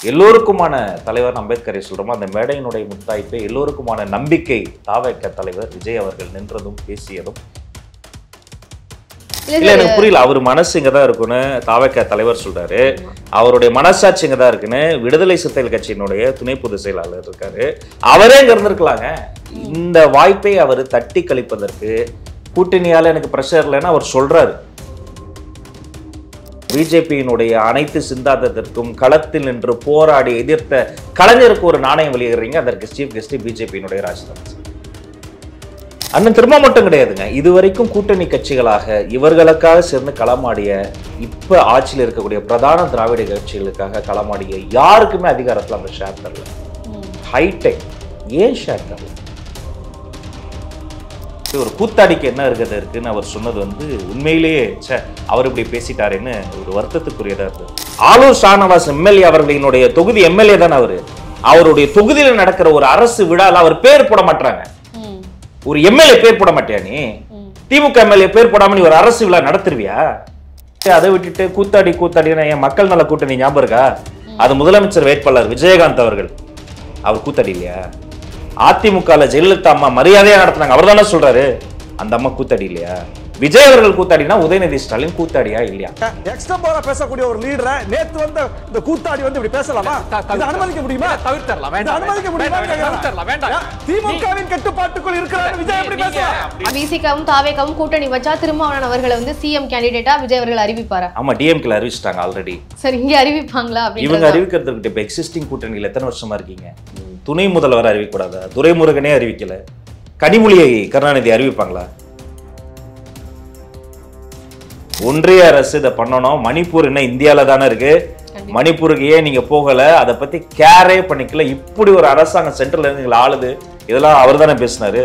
எல்லோருக்குமான தலைவர் அம்பேத்கரை சொல்றோமோ அந்த மேடையினுடைய முத்தாய்ப்பை எல்லோருக்குமான நம்பிக்கை தாவேக தலைவர் விஜய் அவர்கள் நின்றதும் பேசியதும் இல்ல எனக்கு புரியல. அவர் மனசு இங்கதான் இருக்குன்னு தாவேக தலைவர் சொல்றாரு, அவருடைய மனசாட்சி இங்கதான் இருக்குன்னு விடுதலை சிறுத்தைகள் கட்சியினுடைய துணை பொதுச் செயலாளர் இருக்காரு, அவரே இங்க இருந்திருக்கலாங்க. இந்த வாய்ப்பை அவர் தட்டி கழிப்பதற்கு கூட்டணியால எனக்கு பிரஷர் இல்லைன்னு அவர் சொல்றாரு. பிஜேபியினுடைய அனைத்து சிந்தாந்தத்திற்கும் களத்தில் நின்று போராடி எதிர்த்த கலைஞருக்கு ஒரு நாணயம் வெளியிடுறீங்க, அதற்கு சீஃப் கெஸ்ட் பிஜேபியினுடைய ராஜ்நாத் சிங். அண்ணன் திரும்ப மட்டும் கிடையாதுங்க, இதுவரைக்கும் கூட்டணி கட்சிகளாக இவர்களுக்காக சேர்ந்து களமாடிய இப்ப ஆட்சியில் இருக்கக்கூடிய பிரதான திராவிட கட்சிகளுக்காக களமாடிய யாருக்குமே அதிகாரத்தில் அந்த ஷேர் தரல. ஹைடெக் ஏன் ஷேர் தரல? ஒரு கூத்தாடிக்கு என்ன இருக்குன்னு அவர் சொன்னது உண்மையிலேயே அவர் இப்படி பேசிட்டாருன்னு ஒரு வருத்தத்துக்குரியதா இருந்தது. ஆலூர் ஷானவாஸ் எம்எல்ஏ அவர்களினுடைய தொகுதி எம்எல்ஏ தான் அவருடைய தொகுதியில நடக்கிற ஒரு அரசு விழால அவர் பேர் போட மாட்டாங்க. ஒரு எம்எல்ஏ பேர் போட மாட்டியா நீ? திமுக எம்எல்ஏ பேர் போடாம நீ ஒரு அரசு விழா நடத்துருவியா? அதை விட்டுட்டு கூத்தாடி என் மக்கள் நல கூட்டணி ஞாபகம் இருக்கா? அது முதலமைச்சர் வேட்பாளர் விஜயகாந்த் அவர்கள், அவர் கூத்தாடி இல்லையா? அதிமுக ஜெயலலிதா அம்மா மரியாதையா நடத்தினாங்க, அவர் தானே சொல்றாரு. அந்த அம்மா கூத்தாடி இல்லையா? விஜய் அவர்கள் கூத்தாடினா உதயநிதி ஸ்டாலின் கூத்தாடியா இல்லையா? எக்ஸ்ட்ரா போல பேசக்கூடிய ஒரு லீடரை நேத்து இந்த கூத்தாடி இப்படி பேசலாமா? இத அனுமதிக்க முடியுமா? தவிர்த்தறலாம். வேண்டாம். அனுமதிக்க முடியுமா? தவிர்த்தறலாம். வேண்டாம். திமுகவின் கட்டுப்பாட்டுக்குள் இருக்கிறார் விஜய் எப்படி பேசலாம்? விசிகவும் தாவேகவும் கூட்டணி வச்சா திருமாவளவன் அவர்களை சிஎம் கேண்டிடேட்டா விஜய் அவர்கள் அறிவிப்பாரா? ஆமா, டிஎம்கேல அறிவிச்சிட்டாங்க ஆல்ரெடி. சரி, இங்க அறிவிப்பாங்களா? இவங்க அறிவிக்கிறதுக்கு இப்ப எக்ஸிஸ்டிங் கூட்டணியில எத்தனை வருஷமா இருக்கீங்க? துணை முதல்வர் அறிவிக்க கூடாதா? துரைமுருகனே அறிவிக்கல, கனிமொழியை கருணாநிதி அறிவிப்பாங்களா? ஒன்றிய அரசு இதை பண்ணணும். மணிப்பூர் என்ன இந்தியால தானே இருக்கு, மணிப்பூருக்கு ஏன் நீங்க போகல? அதை பத்தி கேரே பண்ணிக்கல. இப்படி ஒரு அரசாங்கம் சென்ட்ரல் இருந்து ஆளுது, இதெல்லாம் அவர் தானே பேசினாரு.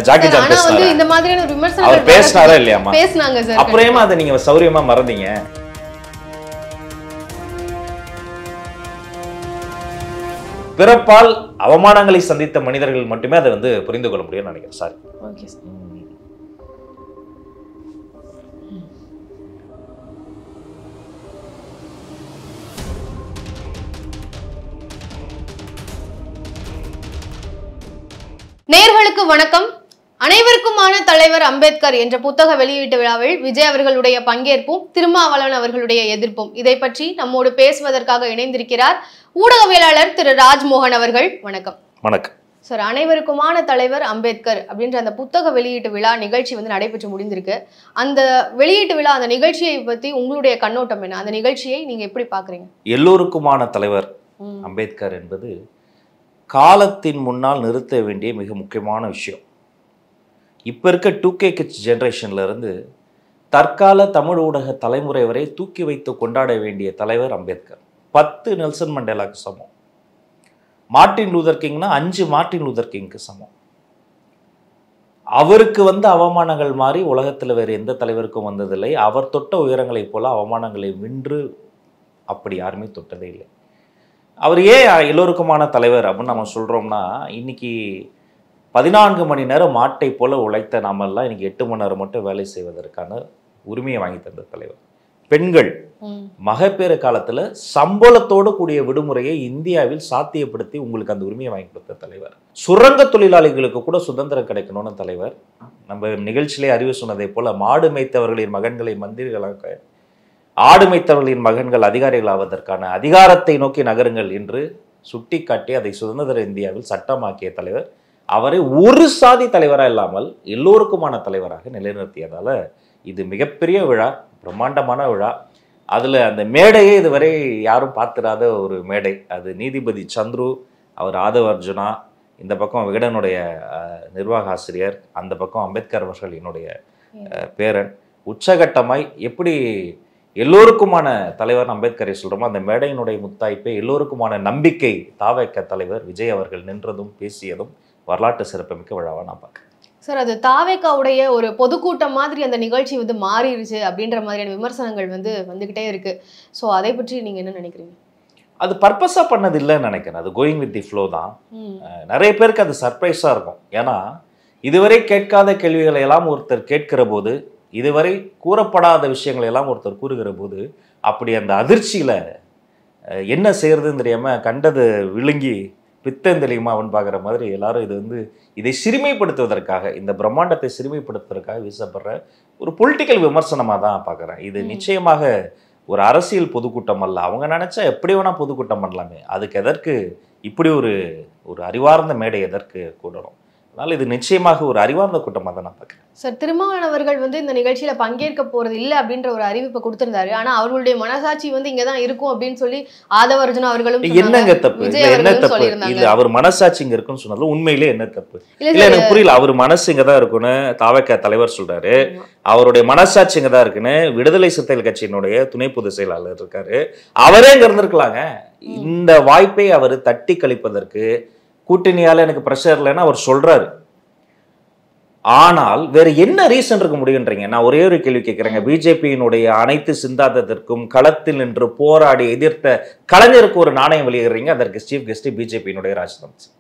ஜாக்கி ஜான் பேசினாரு, இந்த மாதிரியான விமர்சனம் அவர் பேசினாரா இல்லையாமா? பேசினாங்க சார். அப்புறமா அதை நீங்க சௌரியமா மறந்தீங்க. பிறப்பால் அவமானங்களை சந்தித்த மனிதர்கள் மட்டுமே அதை புரிந்து கொள்ள முடியும்னு நினைக்கிறேன். சாரி. Okay sir. நேயர்களுக்கு வணக்கம். அனைவருக்குமான தலைவர் அம்பேத்கர் என்ற புத்தக வெளியீட்டு விழாவில் விஜய் அவர்களுடைய பங்கேற்பும் திருமாவளவன் அவர்களுடைய எதிர்ப்பும், இதை பற்றி நம்மோடு பேசுவதற்காக இணைந்திருக்கிறார் ஊடகவியலாளர் திரு ராஜ்மோகன் அவர்கள். வணக்கம். வணக்கம் சார். அனைவருக்குமான தலைவர் அம்பேத்கர் அப்படின்ற அந்த புத்தக வெளியீட்டு விழா நிகழ்ச்சி நடைபெற்று முடிந்திருக்கு. அந்த வெளியீட்டு விழா, அந்த நிகழ்ச்சியை பத்தி உங்களுடைய கண்ணோட்டம் என்ன? அந்த நிகழ்ச்சியை நீங்க எப்படி பாக்குறீங்க? எல்லோருக்குமான தலைவர் அம்பேத்கர் என்பது காலத்தின் முன்னால் நிறுத்த வேண்டிய மிக முக்கியமான விஷயம். இப்போ இருக்க 2K கிட்ஸ் ஜென்ரேஷன்ல இருந்து தற்கால தமிழ் ஊடக தலைமுறை வரை தூக்கி வைத்து கொண்டாட வேண்டிய தலைவர் அம்பேத்கர். 10 நெல்சன் மண்டேலாக்கு சமம். மார்ட்டின் லூதர் கிங்னா 5 மார்ட்டின் லூதர் கிங்க்கு சமம். அவருக்கு அவமானங்கள் மாறி உலகத்தில் வேறு எந்த தலைவருக்கும் வந்ததில்லை. அவர் தொட்ட உயரங்களைப் போல அவமானங்களை வென்று அப்படி யாருமே தொட்டதே இல்லை. அவர் ஏன் எல்லோருக்குமான தலைவர் அப்படின்னு நம்ம சொல்கிறோம்னா, இன்னைக்கு 14 மணி நேரம் மாட்டை போல உழைத்த நாமெல்லாம் இன்னைக்கு 8 மணி நேரம் மட்டும் வேலை செய்வதற்கான உரிமையை வாங்கி தந்த தலைவர். பெண்கள் மகப்பேறு காலத்தில் சம்பளத்தோடு கூடிய விடுமுறையை இந்தியாவில் சாத்தியப்படுத்தி உங்களுக்கு அந்த உரிமையை வாங்கி கொடுத்த தலைவர். சுரங்க தொழிலாளிகளுக்கு கூட சுதந்திரம் கிடைக்கணும்னு தலைவர். நம்ம நிகழ்ச்சியிலே அறிவு சொன்னதை போல மாடு மேய்த்தவர்களின் மகன்களை மந்திரிகளாக, ஆடு மேய்த்தவர்களின் மகன்கள் அதிகாரிகள் ஆவதற்கான அதிகாரத்தை நோக்கி நகருங்கள் என்று சுட்டி காட்டி அதை சுதந்திர இந்தியாவில் சட்டமாக்கிய தலைவர். அவரை ஒரு சாதி தலைவராக இல்லாமல் எல்லோருக்குமான தலைவராக நிலைநிறுத்தியதால இது மிகப்பெரிய விழா, பிரம்மாண்டமான விழா. அதில் அந்த மேடையே இதுவரை யாரும் பார்த்திராத ஒரு மேடை. அது நீதிபதி சந்துரு, அவர் ஆதவ அர்ஜுனா, இந்த பக்கம் விகடனுடைய நிர்வாக ஆசிரியர், அந்த பக்கம் அம்பேத்கர் அவர்கள் என்னுடைய பேரன். உச்சகட்டமாய் எப்படி எல்லோருக்குமான தலைவர் அம்பேத்கரை சொல்றோமோ அந்த மேடையினுடைய முத்தாய்ப்பை எல்லோருக்குமான நம்பிக்கை தாவேக தலைவர் விஜய் அவர்கள் நின்றதும் பேசியதும் வரலாற்று சிறப்புமிக்க விழாவா நான் பார்க்கிறேன். சார், அது தாவேக்காவுடைய ஒரு பொதுக்கூட்டம் மாதிரி அந்த நிகழ்ச்சி மாறிடுச்சு அப்படின்ற மாதிரியான விமர்சனங்கள் வந்துகிட்டே இருக்கு. ஸோ அதை பற்றி நீங்க என்ன நினைக்கிறீங்க? அது பர்பஸா பண்ணது இல்லைன்னு நினைக்கிறேன். அது கோயிங் வித் தி ஃப்ளோ தான். நிறைய பேருக்கு அது சர்ப்ரைஸா இருக்கும். ஏன்னா இதுவரை கேட்காத கேள்விகளை எல்லாம் ஒருத்தர் கேட்கிற போது, இதுவரை கூறப்படாத விஷயங்களை எல்லாம் ஒருத்தர் கூறுகிற போது, அப்படி அந்த அதிர்ச்சியில என்ன செய்யறதுன்னு தெரியாம கண்டது விழுங்கி பித்தம் தெளியுமா அவன் பார்க்குற மாதிரி எல்லாரும் இது வந்து இதை சிறுமைப்படுத்துவதற்காக, இந்த பிரம்மாண்டத்தை சிறுமைப்படுத்துவதற்காக வீசப்படுற ஒரு பொலிட்டிக்கல் விமர்சனமாக தான் பார்க்குறேன். இது நிச்சயமாக ஒரு அரசியல் பொதுக்கூட்டம் அல்ல. அவங்க நினைச்சா எப்படி வேணா பொதுக்கூட்டம் பண்ணலாமே, அதுக்கு எதற்கு இப்படி ஒரு அறிவார்ந்த மேடை எதற்கு கூடணும்? அதனால இது நிச்சயமாக ஒரு அறிவார்ந்த கூட்டமாக தான் நான் பார்க்குறேன். சார், திருமாவளவன் அவர்கள் வந்து இந்த நிகழ்ச்சியில பங்கேற்க போறது இல்லை அப்படின்ற ஒரு அறிவிப்பை கொடுத்திருந்தாரு. ஆனா அவர்களுடைய மனசாட்சி வந்து இங்கதான் இருக்கும் அப்படின்னு சொல்லி ஆதவ அர்ஜுனா அவர்களும் என்னங்க தப்பு, என்ன தப்பு இல்ல? அவர் மனசாட்சி இங்க இருக்குன்னு சொன்னதுல உண்மையிலே என்ன தப்பு இல்ல? எனக்கு புரியல. அவர் மனசு இங்கதான் இருக்குன்னு தாவக தலைவர் சொல்றாரு, அவருடைய மனசாட்சி இங்கதான் இருக்குன்னு விடுதலை சிறுத்தைகள் கட்சியினுடைய துணை பொதுச் செயலாளர் இருக்காரு, அவரே இங்க இருந்திருக்கலாங்க. இந்த வாய்ப்பை அவர் தட்டி கழிப்பதற்கு கூட்டணியால எனக்கு பிரஷர் இல்லைன்னு அவர் சொல்றாரு. ஆனால் வேற என்ன ரீசன் இருக்க முடியுன்றீங்க? நான் ஒரே ஒரு கேள்வி கேட்கிறேங்க. பிஜேபியினுடைய அனைத்து சிந்தாந்தத்திற்கும் களத்தில் நின்று போராடி எதிர்த்த கலைஞருக்கு ஒரு நாணயம் வெளியிடுறீங்க, அதற்கு சீஃப் கெஸ்ட் பிஜேபியினுடைய ராஜ்நாத் சிங்.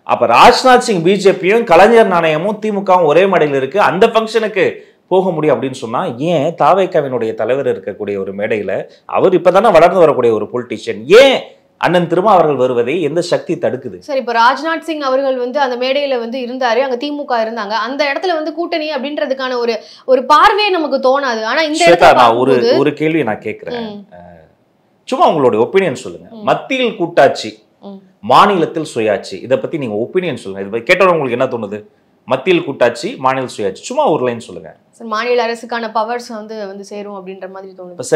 அப்ப ராஜ்நாத் சிங் பிஜேபியும் கலைஞர் நாணயமும் திமுகவும் ஒரே மேடையில் இருக்கு, அந்த ஃபங்க்ஷனுக்கு போக முடியும் அப்படின்னு சொன்னா ஏன் தாவேகாவினுடைய தலைவர் இருக்கக்கூடிய ஒரு மேடையில, அவர் இப்பதானே வளர்ந்து வரக்கூடிய ஒரு பொலிட்டிஷியன், ஏன் அண்ணன் திருமா அவர்கள் வருவதை எந்த சக்தி தடுக்குது? சரி, இப்ப ராஜ்நாத் சிங் அவர்கள் வந்து அந்த மேடையில வந்து இருந்தாரு, அங்க திமுக இருந்தாங்க, அந்த இடத்துல வந்து கூட்டணி அப்படின்றதுக்கான ஒரு பார்வையே நமக்கு தோணாது. ஆனா இந்த இடத்துல நான் ஒரு கேள்வி நான் கேட்கிறேன், சும்மா உங்களுடைய ஒப்பீனியன் சொல்லுங்க. மத்தியில் கூட்டாட்சி, மாநிலத்தில் சுயாட்சி, இதை பத்தி நீங்க ஒப்பீனியன் சொல்லுங்க. இதை கேட்டவங்க உங்களுக்கு என்ன தோணுது? மத்தியில் கூட்டாட்சி, மாநில சுயாட்சி, சும்மா ஒரு லைன் சொல்லுங்க. மாநில அரசுக்கான பவர்ஸ் வந்து சேரும் அப்படின்ற மாதிரி தோணுது. இப்ப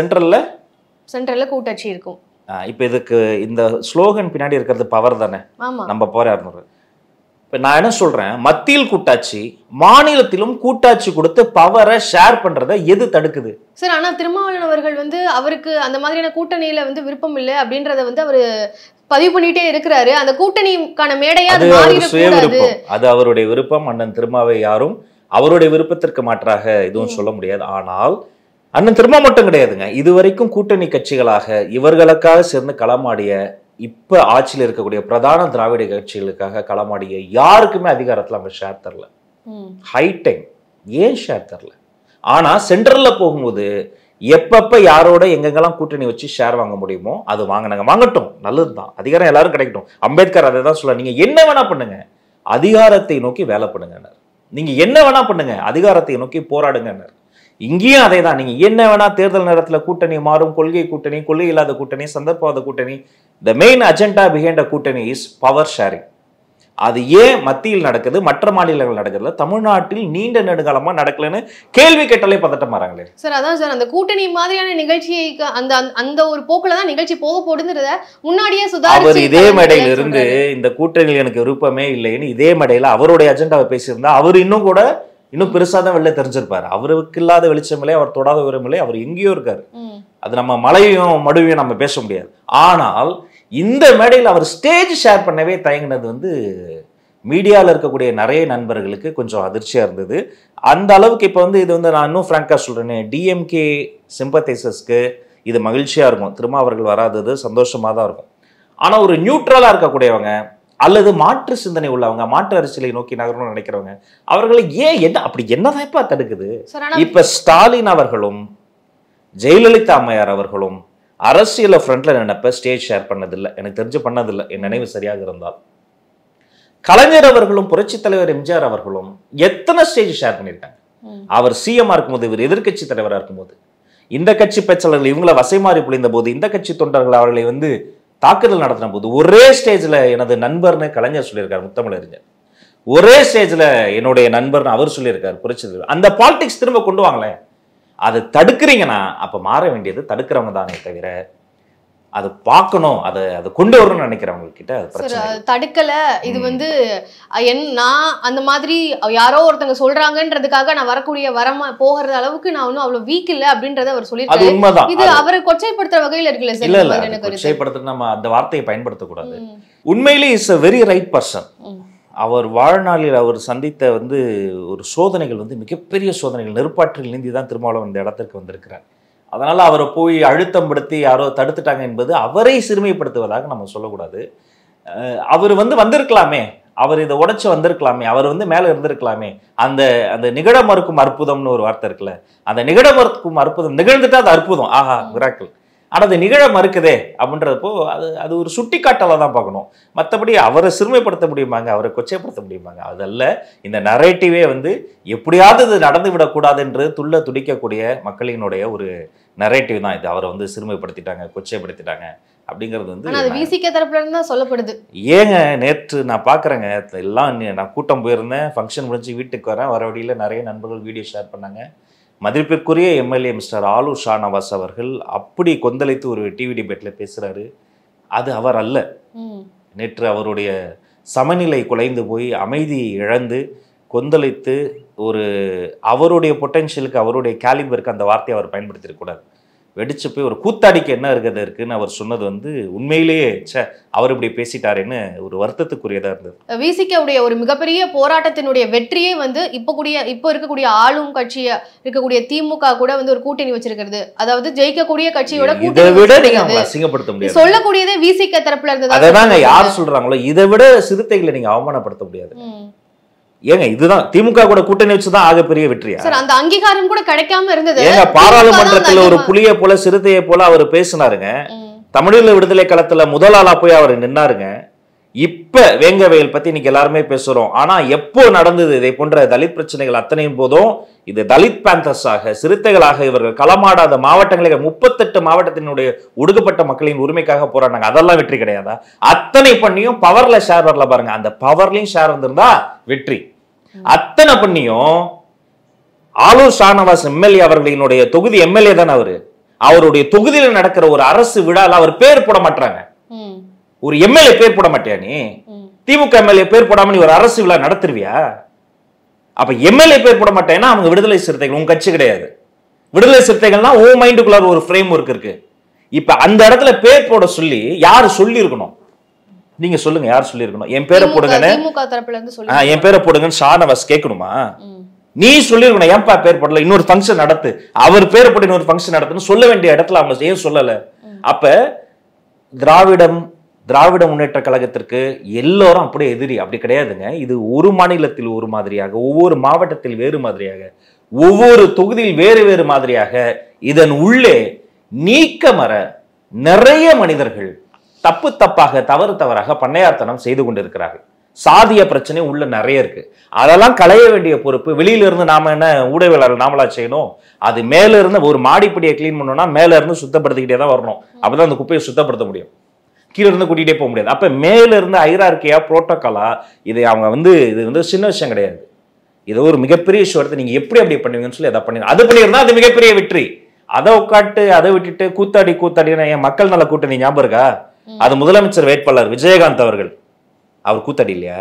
சென்ட்ரல்ல கூட்டாட்சி இருக்கும். இப்போ இதுக்கு இந்த ஸ்லோகன் பின்னாடி இருக்கிறது பவர் தானே, நம்ம பவர் யாருன்னு. இப்போ நான் என்ன சொல்றேன், மத்தியில் கூட்டாட்சி, மாநிலத்திலும் கூட்டாட்சி கொடுத்து பவரை ஷேர் பண்றதை எது தடுக்குது? சார், ஆனா திருமாவளவன் அவர்கள் வந்து அவருக்கு அந்த மாதிரியான கூட்டணியில வந்து விருப்பம் இல்லை அப்படின்றத வந்து அவரு பதிவு பண்ணிட்டே இருக்கிறாரு. அந்த கூட்டணிக்கான மேடையா அது விருப்பம், அது அவருடைய விருப்பம். அண்ணன் திருமாவை யாரும் அவருடைய விருப்பத்திற்கு மாற்றாக எதுவும் சொல்ல முடியாது. ஆனால் அண்ணன் திருமா மட்டும் கிடையாதுங்க, இதுவரைக்கும் கூட்டணி கட்சிகளாக இவர்களுக்காக சேர்ந்து களமாடிய, இப்ப ஆட்சியில் இருக்கக்கூடிய பிரதான திராவிட கட்சிகளுக்காக களமாடிய யாருக்குமே அதிகாரத்துல அவங்க ஷேர் தரல. ஹை டைம் ஏன் ஷேர் தரல? ஆனா சென்ட்ரல்ல போகும்போது எப்பப்ப யாரோட எங்கெங்கெல்லாம் கூட்டணி வச்சு ஷேர் வாங்க முடியுமோ அது வாங்கினாங்க. வாங்கட்டும், நல்லதுதான், அதிகாரம் எல்லாரும் கிடைக்கட்டும். அம்பேத்கர் அதை தான் சொல்ல, நீங்க என்ன வேணா பண்ணுங்க, அதிகாரத்தை நோக்கி வேலை பண்ணுங்க. நீங்க என்ன வேணா பண்ணுங்க, அதிகாரத்தை நோக்கி போராடுங்க. இங்கேயும் அதே தான். நீங்க என்ன வேணா தேர்தல் நேரத்துல கூட்டணி மாறும், கொள்கை கூட்டணி, கொள்கை இல்லாத கூட்டணி, சந்தர்ப்பவாத கூட்டணி, the main agenda behind a கூட்டணி இஸ் பவர் ஷேரிங். அது ஏன் மத்தியில் நடக்குது, மற்ற மாநிலங்கள் நடக்குதுல, தமிழ்நாட்டில் நீண்ட நெடுங்காலமா நடக்கலன்னு கேள்வி கேட்டாலே பதட்டம் மாறாங்களே. சார், அதான் சார், அந்த கூட்டணி மாதிரியான நிகழ்ச்சியை அந்த ஒரு போக்குல தான் நிகழ்ச்சி போக போடுங்கிறத முன்னாடியே அவர் இதே மேடையில இருந்து இந்த கூட்டணியில் எனக்கு விருப்பமே இல்லைன்னு இதே மேடையில அவருடைய அஜெண்டாவை பேசியிருந்தா அவர் இன்னும் பெருசா தான் வெளில தெரிஞ்சிருப்பாரு. அவருக்கு இல்லாத வெளிச்சமில்லை, அவர் தொடாத உரமில்லை, அவர் எங்கேயோ இருக்காரு. அது நம்ம மலையும் மடுவையும் நம்ம பேச முடியாது. ஆனால் இந்த மேடையில் அவர் ஸ்டேஜ் ஷேர் பண்ணவே தயங்கினது வந்து மீடியாவில் இருக்கக்கூடிய நிறைய நண்பர்களுக்கு கொஞ்சம் அதிர்ச்சியா இருந்தது. அந்த அளவுக்கு இப்போ வந்து இது வந்து நான் இன்னும் ஃப்ராங்கா சொல்றேன்னு, டிஎம்கே சிம்பத்தைசர்ஸ்க்கு இது மகிழ்ச்சியா இருக்கும், திரும்ப அவர்கள் வராதது சந்தோஷமா தான் இருக்கும். ஆனா ஒரு நியூட்ரலா இருக்கக்கூடியவங்க அல்லது மாற்று சிந்தனை உள்ளவங்க, மாற்று அரசியலை நோக்கி நகரணும்னு நினைக்கிறவங்க, அவர்களை ஏன் அப்படி என்னதான் தடுக்குது? இப்ப ஸ்டாலின் அவர்களும் ஜெயலலிதா அம்மையார் அவர்களும் அரசியல ஃப்ரண்ட்ல நினைப்ப ஸ்டேஜ் ஷேர் பண்ணதில்லை, எனக்கு தெரிஞ்சு பண்ணதில்லை, என் நினைவு சரியாக இருந்தால். கலைஞர் அவர்களும் புரட்சி தலைவர் எம்ஜிஆர் அவர்களும் எத்தனை ஸ்டேஜ் ஷேர் பண்ணியிருக்காங்க. அவர் சிஎம்ஆ இருக்கும்போது, இவர் எதிர்கட்சி தலைவராக இருக்கும்போது, இந்த கட்சி பேச்சாளர்கள் இவங்களை வசைமாறி புளிந்த போது, இந்த கட்சி தொண்டர்கள் அவர்களை வந்து தாக்குதல் நடத்தின போது ஒரே ஸ்டேஜ்ல எனது நண்பர்னு கலைஞர் சொல்லியிருக்காரு, முத்தமிழறிஞர். ஒரே ஸ்டேஜ்ல என்னுடைய நண்பர்னு அவர் சொல்லியிருக்காரு, புரட்சி. அந்த பாலிடிக்ஸ் திரும்ப கொண்டு வாங்களேன். அதை தடுக்கிறீங்கன்னா அப்ப மாற வேண்டியது தடுக்கிறவங்க தானே தவிர அது பார்க்கணும், அதை கொண்டு வரணும்னு நினைக்கிறவங்க கிட்ட தடுக்கல. இது வந்து நான் அந்த மாதிரி யாரோ ஒருத்தங்க சொல்றாங்கன்றதுக்காக நான் வரக்கூடிய போகிற அளவுக்கு நான் ஒன்னும் அவ்வளவு வீக் இல்ல அப்படின்றத அவர் சொல்லியிருக்காரு. இது அவரை கொச்சைப்படுத்துற வகையில இருக்குல்ல சார்? இல்ல, கொச்சைப்படுத்த நம்ம அந்த வார்த்தையை பயன்படுத்தக்கூடாது. உண்மையிலே is a very right person. அவர் வாழ்நாளில் அவர் சந்தித்த வந்து ஒரு சோதனைகள் வந்து மிகப்பெரிய சோதனைகள், நெருப்பாற்றில் நீந்தி தான் திருமாவளவன் இந்த இடத்திற்கு வந்திருக்கிறார். அதனால அவரை போய் அழுத்தம் படுத்தி யாரோ தடுத்துட்டாங்க என்பது அவரை சிறுமைப்படுத்துவதாக நம்ம சொல்லக்கூடாது. அவர் வந்து வந்திருக்கலாமே, அவர் இதை உடைச்சு வந்திருக்கலாமே, அவர் வந்து மேல இருந்திருக்கலாமே. அந்த நிகழ மறுக்கும் அற்புதம்னு ஒரு வார்த்தை இருக்குல்ல, அந்த நிகழ மறுக்கும் அற்புதம் நிகழ்ந்துட்டா அது அற்புதம், ஆஹா மிராக்கிள். ஆனால் அது நிகழ மறுக்குதே அப்படின்றப்போ அது ஒரு சுட்டிக்காட்டலை தான் பார்க்கணும். மற்றபடி அவரை சிறுமைப்படுத்த முடியுமாங்க, அவரை கொச்சைப்படுத்த முடியுமாங்க? அதல்ல. இந்த நரேட்டிவே வந்து எப்படியாவது இது நடந்து விடக்கூடாது என்று துள்ள துடிக்கக்கூடிய மக்களினுடைய ஒரு நரேட்டிவ் தான் இது. அவரை வந்து சிறுமைப்படுத்திட்டாங்க, கொச்சைப்படுத்திட்டாங்க அப்படிங்கிறது வந்து விசிக தரப்புல இருந்து தான் சொல்லப்படுது. ஏங்க நேற்று நான் பார்க்குறேங்க, எல்லாம் நான் கூட்டம் போயிருந்தேன், ஃபங்க்ஷன் முடிஞ்சு வீட்டுக்கு வரேன், வர வழியில் நிறைய நண்பர்கள் வீடியோ ஷேர் பண்ணாங்க. மதிப்பிற்குரிய எம்எல்ஏ மிஸ்டர் ஆலூர் ஷானவாஸ் அவர்கள் அப்படி கொந்தளித்து ஒரு டிவி டிபேட்டில் பேசுகிறாரு. அது அவர் அல்ல. நேற்று அவருடைய சமநிலை குலைந்து போய் அமைதி இழந்து கொந்தளித்து ஒரு அவருடைய பொட்டென்ஷியலுக்கு அவருடைய கேலிபருக்கு அந்த வார்த்தையை அவர் பயன்படுத்திடக்கூடாது. வெடிச்சு போய் ஒரு கூத்தாடிக்கு என்ன இருக்குன்னு அவர் சொன்னது வந்து உண்மையிலேயே அவர் இப்படி பேசிட்டாருன்னு ஒரு வருத்தத்துக்குரியதாக இருந்தது. விசிகவுடைய ஒரு மிகப்பெரிய போராட்டத்தினுடைய வெற்றியே வந்து இப்போ இருக்கக்கூடிய ஆளும் கட்சியா இருக்கக்கூடிய திமுக கூட வந்து ஒரு கூட்டணி வச்சிருக்கிறது, அதாவது ஜெயிக்கக்கூடிய கட்சியோட அசிங்கப்படுத்த முடியாது சொல்லக்கூடியதே விசிக தரப்புல இருந்து. அதைதாங்க யார் சொல்றாங்களோ, இதை விட சிறுத்தைகளை நீங்க அவமானப்படுத்த முடியாது. ஏங்க இதுதான் திமுக கூட கூட்டணி வச்சுதான் ஆகப்பெரிய வெற்றியா? சார் அந்த அங்கீகாரம் கூட கிடைக்காம இருந்தது. ஏங்க பாராளுமன்றத்துல ஒரு புலியை போல சிறுத்தையை போல அவர் பேசினாருங்க. தமிழீழ விடுதலை களத்துல முதல் ஆளா போய் அவர் நின்னாருங்க. இப்ப வேங்கவயல் பத்தி இன்னைக்கு எல்லாருமே பேசுறோம். ஆனா எப்போ நடந்தது இதை போன்ற தலித் பிரச்சனைகள் அத்தனையும் போதும் இது தலித் பேந்தர்ஸாக சிறுத்தைகளாக இவர்கள் களமாடாத மாவட்டங்களை 38 மாவட்டத்தினுடைய ஒடுக்கப்பட்ட மக்களின் உரிமைக்காக போராடினாங்க. அதெல்லாம் வெற்றி கிடையாதா? அத்தனை பண்ணியும் பவர்ல ஷேர் வரல பாருங்க. அந்த பவர்லயும் ஷேர் வந்திருந்தா வெற்றி. அத்தனை பண்ணியும் ஆலூர் ஷானவாஸ் எம்எல்ஏ அவர்களினுடைய தொகுதி எம்எல்ஏ தானே அவருடைய தொகுதியில நடக்கிற ஒரு அரசு விழால அவர் பேர் போட மாட்டாங்க. ஒரு எம்எல்ஏ பேர் போட மாட்டியா நீ? திமுக எம்எல்ஏ பேர் போடாம நீ ஒரு அரசு விழா நடத்துருவியா? அப்ப எம்எல்ஏ பேர் போட மாட்டேன்னா அவங்க விடுதலை சிறுத்தைகள் உங்க கட்சி கிடையாது. விடுதலை சிறுத்தைகள்னா ஓ மைண்டுக்குள்ள ஒரு ஃப்ரேம் ஒர்க் இருக்கு. இப்ப அந்த இடத்துல பேர் போட சொல்லி யாரு சொல்லி இருக்கணும்? நீங்க சொல்லுங்க, யார் சொல்லி இருக்கணும்? என் பேரை போடுங்கன்னு என் பேரை போடுங்கன்னு ஷானவாஸ் கேட்கணுமா? நீ சொல்லிருக்கணும், ஏன்பா பேர் போடல, இன்னொரு ஃபங்க்ஷன் நடத்து, அவர் பேரை போட்டு இன்னொரு ஃபங்க்ஷன் நடத்துன்னு சொல்ல வேண்டிய இடத்துல அவங்க ஏன் சொல்லல? அப்ப திராவிட முன்னேற்ற கழகத்திற்கு எல்லோரும் அப்படியே எதிரி அப்படி கிடையாதுங்க. இது ஒரு மாநிலத்தில் ஒரு மாதிரியாக, ஒவ்வொரு மாவட்டத்தில் வேறு மாதிரியாக, ஒவ்வொரு தொகுதியில் வேறு வேறு மாதிரியாக இதன் உள்ளே நீக்கமற நிறைய மனிதர்கள் தப்பாக தவறாக பண்ணையார்த்தனம் செய்து கொண்டிருக்கிறார்கள். சாதிய பிரச்சனை உள்ள நிறைய இருக்கு. அதெல்லாம் களைய வேண்டிய பொறுப்பு வெளியில இருந்து நாம என்ன ஊடகவியலாளர் நாமளா செய்யணும்? அது மேல இருந்து ஒரு மாடிப்படியை கிளீன் பண்ணணும்னா மேல இருந்து சுத்தப்படுத்திக்கிட்டே தான் வரணும். அப்பதான் அந்த குப்பையை சுத்தப்படுத்த முடியும். கீழே இருந்து கூட்டிகிட்டே போக முடியாது. அப்ப மேல இருந்து ஹைரார்க்கியா புரோட்டோகாலா இதை அவங்க இது வந்து சின்ன விஷயம் கிடையாது. இது ஒரு மிகப்பெரிய இஷ்யூ எடுத்து நீங்க எப்படி அப்படி பண்ணுவீங்கன்னு சொல்லி அதை பண்ணி அது பண்ணியிருந்தா அது மிகப்பெரிய வெற்றி. அதை உட்காட்டு அதை விட்டுட்டு கூத்தாடினா என் மக்கள் நல கூட்டணி ஞாபகம் இருக்கா? அது முதலமைச்சர் வேட்பாளர் விஜயகாந்த் அவர்கள், அவர் கூத்தாடி இல்லையா?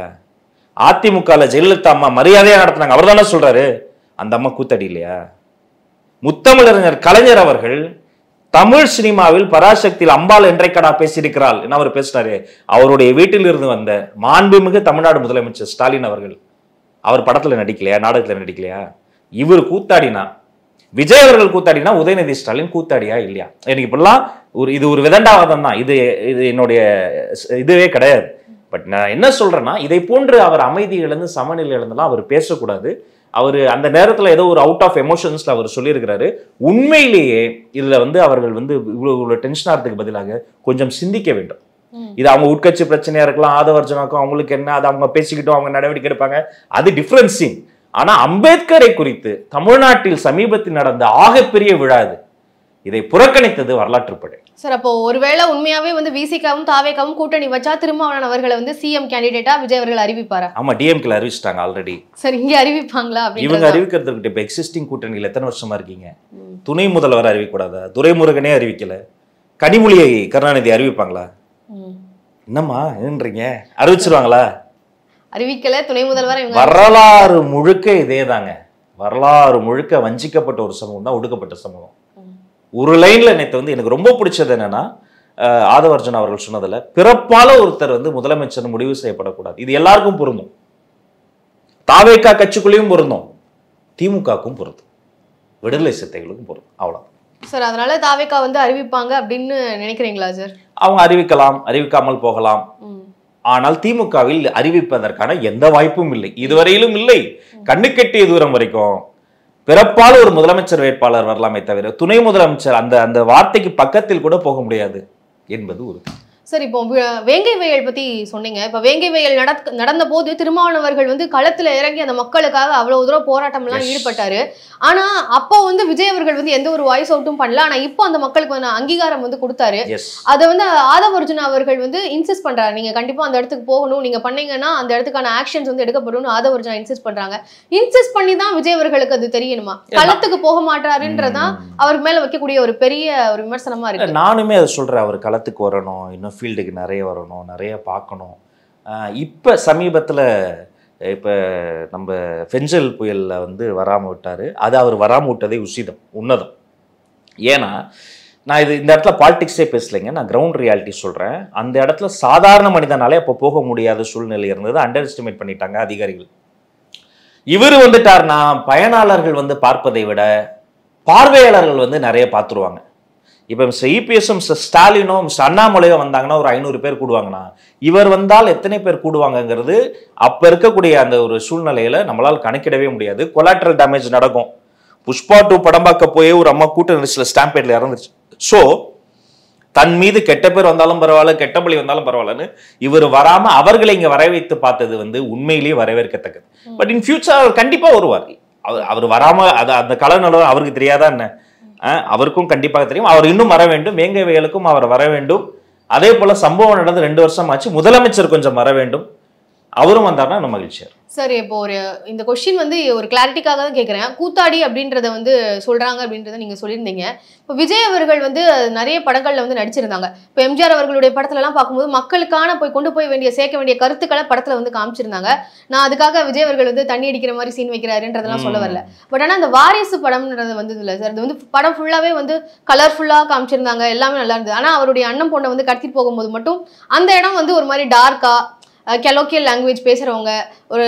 அதிமுக ஜெயலலிதா அம்மா மரியாதையா நடத்தினாங்க, அவர் தானே சொல்றாரு அந்த அம்மா கூத்தாடி இல்லையா? முத்தமிழறிஞர் கலைஞர் அவர்கள் தமிழ் சினிமாவில் பராசக்தியில் அம்பாள் என்றைக்கடா பேசியிருக்கிறாள் என்ன அவர் பேசினாரு. அவருடைய வீட்டில் இருந்து வந்த மாண்புமிகு தமிழ்நாடு முதலமைச்சர் ஸ்டாலின் அவர்கள், அவர் படத்துல நடிக்கலையா, நாடகத்துல நடிக்கலையா? இவர் கூத்தாடினா, விஜய் அவர்கள் கூத்தாடினா உதயநிதி ஸ்டாலின் கூத்தாடியா இல்லையா? எனக்கு இப்பெல்லாம் இது ஒரு விதண்டாவாதம் தான். இது என்னுடைய இதுவே கிடையாது. பட் நான் என்ன சொல்றேன்னா, இதை போன்று அவர் அமைதி இழந்து சமநிலை இழந்தெல்லாம் அவர் பேசக்கூடாது. அவர் அந்த நேரத்தில் ஏதோ ஒரு அவுட் ஆஃப் எமோஷன்ஸ்ல அவர் சொல்லியிருக்கிறாரு. உண்மையிலேயே இதுல அவர்கள் இவ்வளவு டென்ஷன் ஆகிறதுக்கு பதிலாக கொஞ்சம் சிந்திக்க வேண்டும். இது அவங்க உட்கட்சி பிரச்சனையா இருக்கலாம், ஆதவர்ஜனாக்கும் அவங்களுக்கு என்ன, அது அவங்க பேசிக்கிட்டோம், அவங்க நடவடிக்கை எடுப்பாங்க, அது டிஃபரன்ஸ் சீன். ஆனா அம்பேத்கரை குறித்து தமிழ்நாட்டில் சமீபத்தில் நடந்த ஆகப்பெரிய விழா இது. இதை புறக்கணித்தது வரலாற்று படை. சார், அப்போ ஒருவேளை உண்மையாவே விசிகாவும் தாவேகாவும் கூட்டணி வச்சா திருமாவளவன் அவர்களை சிஎம் கேண்டிடேட்டா விஜய் அவர்கள் அறிவிப்பாரா? ஆமா, டிஎம்கேல அறிவிச்சிட்டாங்க ஆல்ரெடி. சார், இங்க அறிவிப்பாங்களா? இவங்க அறிவிக்கிறதுக்கு இப்ப எக்ஸிஸ்டிங் கூட்டணியில் எத்தனை வருஷமா இருக்கீங்க? துணை முதல்வர் அறிவிக்கூடாதா? துரைமுருகனே அறிவிக்கல, கனிமொழியை கருணாநிதி அறிவிப்பாங்களா? என்னம்மா என்னன்றீங்க? அறிவிச்சிருவாங்களா? அறிவிக்கல. துணை முதல்வர் வரலாறு முழுக்க இதே தாங்க. வரலாறு முழுக்க வஞ்சிக்கப்பட்ட ஒரு சமூகம் தான் ஒடுக்கப்பட்ட சமூகம். ஒரு லைன்ல நேற்று எனக்கு ரொம்ப பிடிச்சது என்னன்னா, ஆதவர்ஜன் அவர்கள் சொன்னதுல பிறப்பால ஒருத்தர் முதலமைச்சர் முடிவு செய்யப்படக்கூடாது. இது எல்லாருக்கும் பொருந்தும். தாவேகா கட்சிக்குள்ளேயும் பொருந்தும், திமுகவுக்கும் பொருந்தும், விடுதலை சிறுத்தைகளுக்கும் பொருந்தும். அவ்வளவு சார். அதனால தாவேகா அறிவிப்பாங்க அப்படின்னு நினைக்கிறீங்களா சார்? அவங்க அறிவிக்கலாம், அறிவிக்காமல் போகலாம். ஆனால் திமுகவில் அறிவிப்பதற்கான எந்த வாய்ப்பும் இல்லை, இதுவரையிலும் இல்லை. கண்ணு கெட்டிய தூரம் வரைக்கும் பிறப்பால் ஒரு முதலமைச்சர் வேட்பாளர் வரலாமே தவிர துணை முதலமைச்சர் அந்த அந்த வார்த்தைக்கு பக்கத்தில் கூட போக முடியாது என்பது ஒரு. சார், இப்போ வேங்கை வயல் பத்தி சொன்னீங்க. இப்ப வேங்கை வயல் நடந்த போது திருமாவளவர்கள் வந்து களத்துல இறங்கி அந்த மக்களுக்காக அவ்வளவு தூரம் போராட்டம் எல்லாம் ஈடுபட்டாரு. ஆனா அப்போ வந்து விஜய் அவர்கள் வந்து எந்த ஒரு வாய்ஸ் அவுட்டும் பண்ணல. ஆனா இப்போ அந்த மக்களுக்கு வந்து அங்கீகாரம் வந்து கொடுத்தாரு. அதை வந்து ஆதவ அர்ஜுனா அவர்கள் வந்து இன்சிஸ்ட் பண்றாரு, நீங்க கண்டிப்பா அந்த இடத்துக்கு போகணும், நீங்க பண்ணீங்கன்னா அந்த இடத்துக்கான ஆக்ஷன்ஸ் வந்து எடுக்கப்படும் ஆதவ அர்ஜுனா இன்சிஸ்ட் பண்றாங்க. இன்சிஸ்ட் பண்ணி தான் விஜய் அவர்களுக்கு அது தெரியணுமா, களத்துக்கு போக மாட்டாருன்றதான் அவருக்கு மேல வைக்கக்கூடிய ஒரு பெரிய ஒரு விமர்சனமா இருக்கு. நானுமே அதை சொல்றேன், அவர் களத்துக்கு வரணும், இன்னும் ஃபீல்டுக்கு நிறைய வரணும், நிறைய பார்க்கணும். இப்போ சமீபத்தில் இப்போ நம்ம ஃபெஞ்சல் புயலில் வந்து வராமல் விட்டார். அது அவர் வராமல் விட்டதே உன்னதம். ஏன்னா நான் இந்த இடத்துல பாலிடிக்ஸே பேசலைங்க, நான் கிரவுண்ட் ரியாலிட்டி சொல்கிறேன். அந்த இடத்துல சாதாரண மனிதனாலே அப்போ போக முடியாத சூழ்நிலை இருந்தது. அண்டர் எஸ்டிமேட் பண்ணிட்டாங்க அதிகாரிகள். இவர் வந்துட்டார்னா பயனாளர்கள் வந்து பார்ப்பதை விட பார்வையாளர்கள் வந்து நிறைய பார்த்துருவாங்க. இப்போ மிஸ்டர் இபிஎஸும் மிஸ்டர் ஸ்டாலினோ மிஸ்டர் அண்ணாமலையோ வந்தாங்கன்னா ஒரு 500 பேர் கூடுவாங்கன்னா இவர் வந்தால் எத்தனை பேர் கூடுவாங்கங்கிறது அப்போ இருக்கக்கூடிய அந்த ஒரு சூழ்நிலையில் நம்மளால் கணக்கிடவே முடியாது. கொலாட்ரல் டேமேஜ் நடக்கும். புஷ்பா 2 படம் பார்க்க போய் ஒரு அம்மா கூட்ட நெரிசலில் ஸ்டாம்பேட்ல இறந்துருச்சு. ஸோ தன் மீது கெட்ட பேர் வந்தாலும் பரவாயில்ல, கெட்ட பழி வந்தாலும் பரவாயில்லன்னு இவர் வராமல் அவர்களை இங்கே வர வைத்து பார்த்தது வந்து உண்மையிலேயே வரவேற்கத்தக்கது. பட் இன் ஃபியூச்சர் அவர் கண்டிப்பாக வருவார். அவர் வராமல் அது அந்த கலநலம் அவருக்கு தெரியாதா என்ன? அவருக்கும் கண்டிப்பாக தெரியும். அவர் இன்னும் வர வேண்டும், வேங்கை வயலுக்கும் அவர் வர வேண்டும். அதே போல சம்பவம் நடந்து 2 வருஷம் ஆச்சு, முதலமைச்சர் கொஞ்சம் வர வேண்டும், அவரும் வந்தார்னா நம்ம மகிழ்ச்சியார். சரி, இப்போ இந்த கொஸ்டின் வந்து ஒரு கிளாரிட்டிக்காக தான் கேட்குறேன். கூத்தாடி அப்படின்றத வந்து சொல்றாங்க அப்படின்றத நீங்க சொல்லியிருந்தீங்க. இப்போ விஜய் அவர்கள் வந்து நிறைய படங்கள்ல வந்து நடிச்சிருந்தாங்க. இப்போ எம்ஜிஆர் அவர்களுடைய படத்துல எல்லாம் பார்க்கும்போது மக்களுக்கான கொண்டு போய் சேர்க்க வேண்டிய கருத்துக்களை படத்துல வந்து காமிச்சிருந்தாங்க. நான் அதுக்காக விஜய் அவர்கள் வந்து தண்ணி அடிக்கிற மாதிரி சீன் வைக்கிறாருன்றதெல்லாம் சொல்ல வரல. பட் ஆனா அந்த வாரிசு படம்ன்றது வந்து இல்லை சார். அது வந்து படம் ஃபுல்லாவே வந்து கலர்ஃபுல்லா காமிச்சிருந்தாங்க, எல்லாமே நல்லா இருந்தது. ஆனா அவருடைய அண்ணன் பொண்ணை வந்து கடத்திட்டு போகும்போது மட்டும் அந்த இடம் வந்து ஒரு மாதிரி டார்க்கா, கெலோக்கியல் லாங்குவேஜ் பேசுறவங்க, ஒரு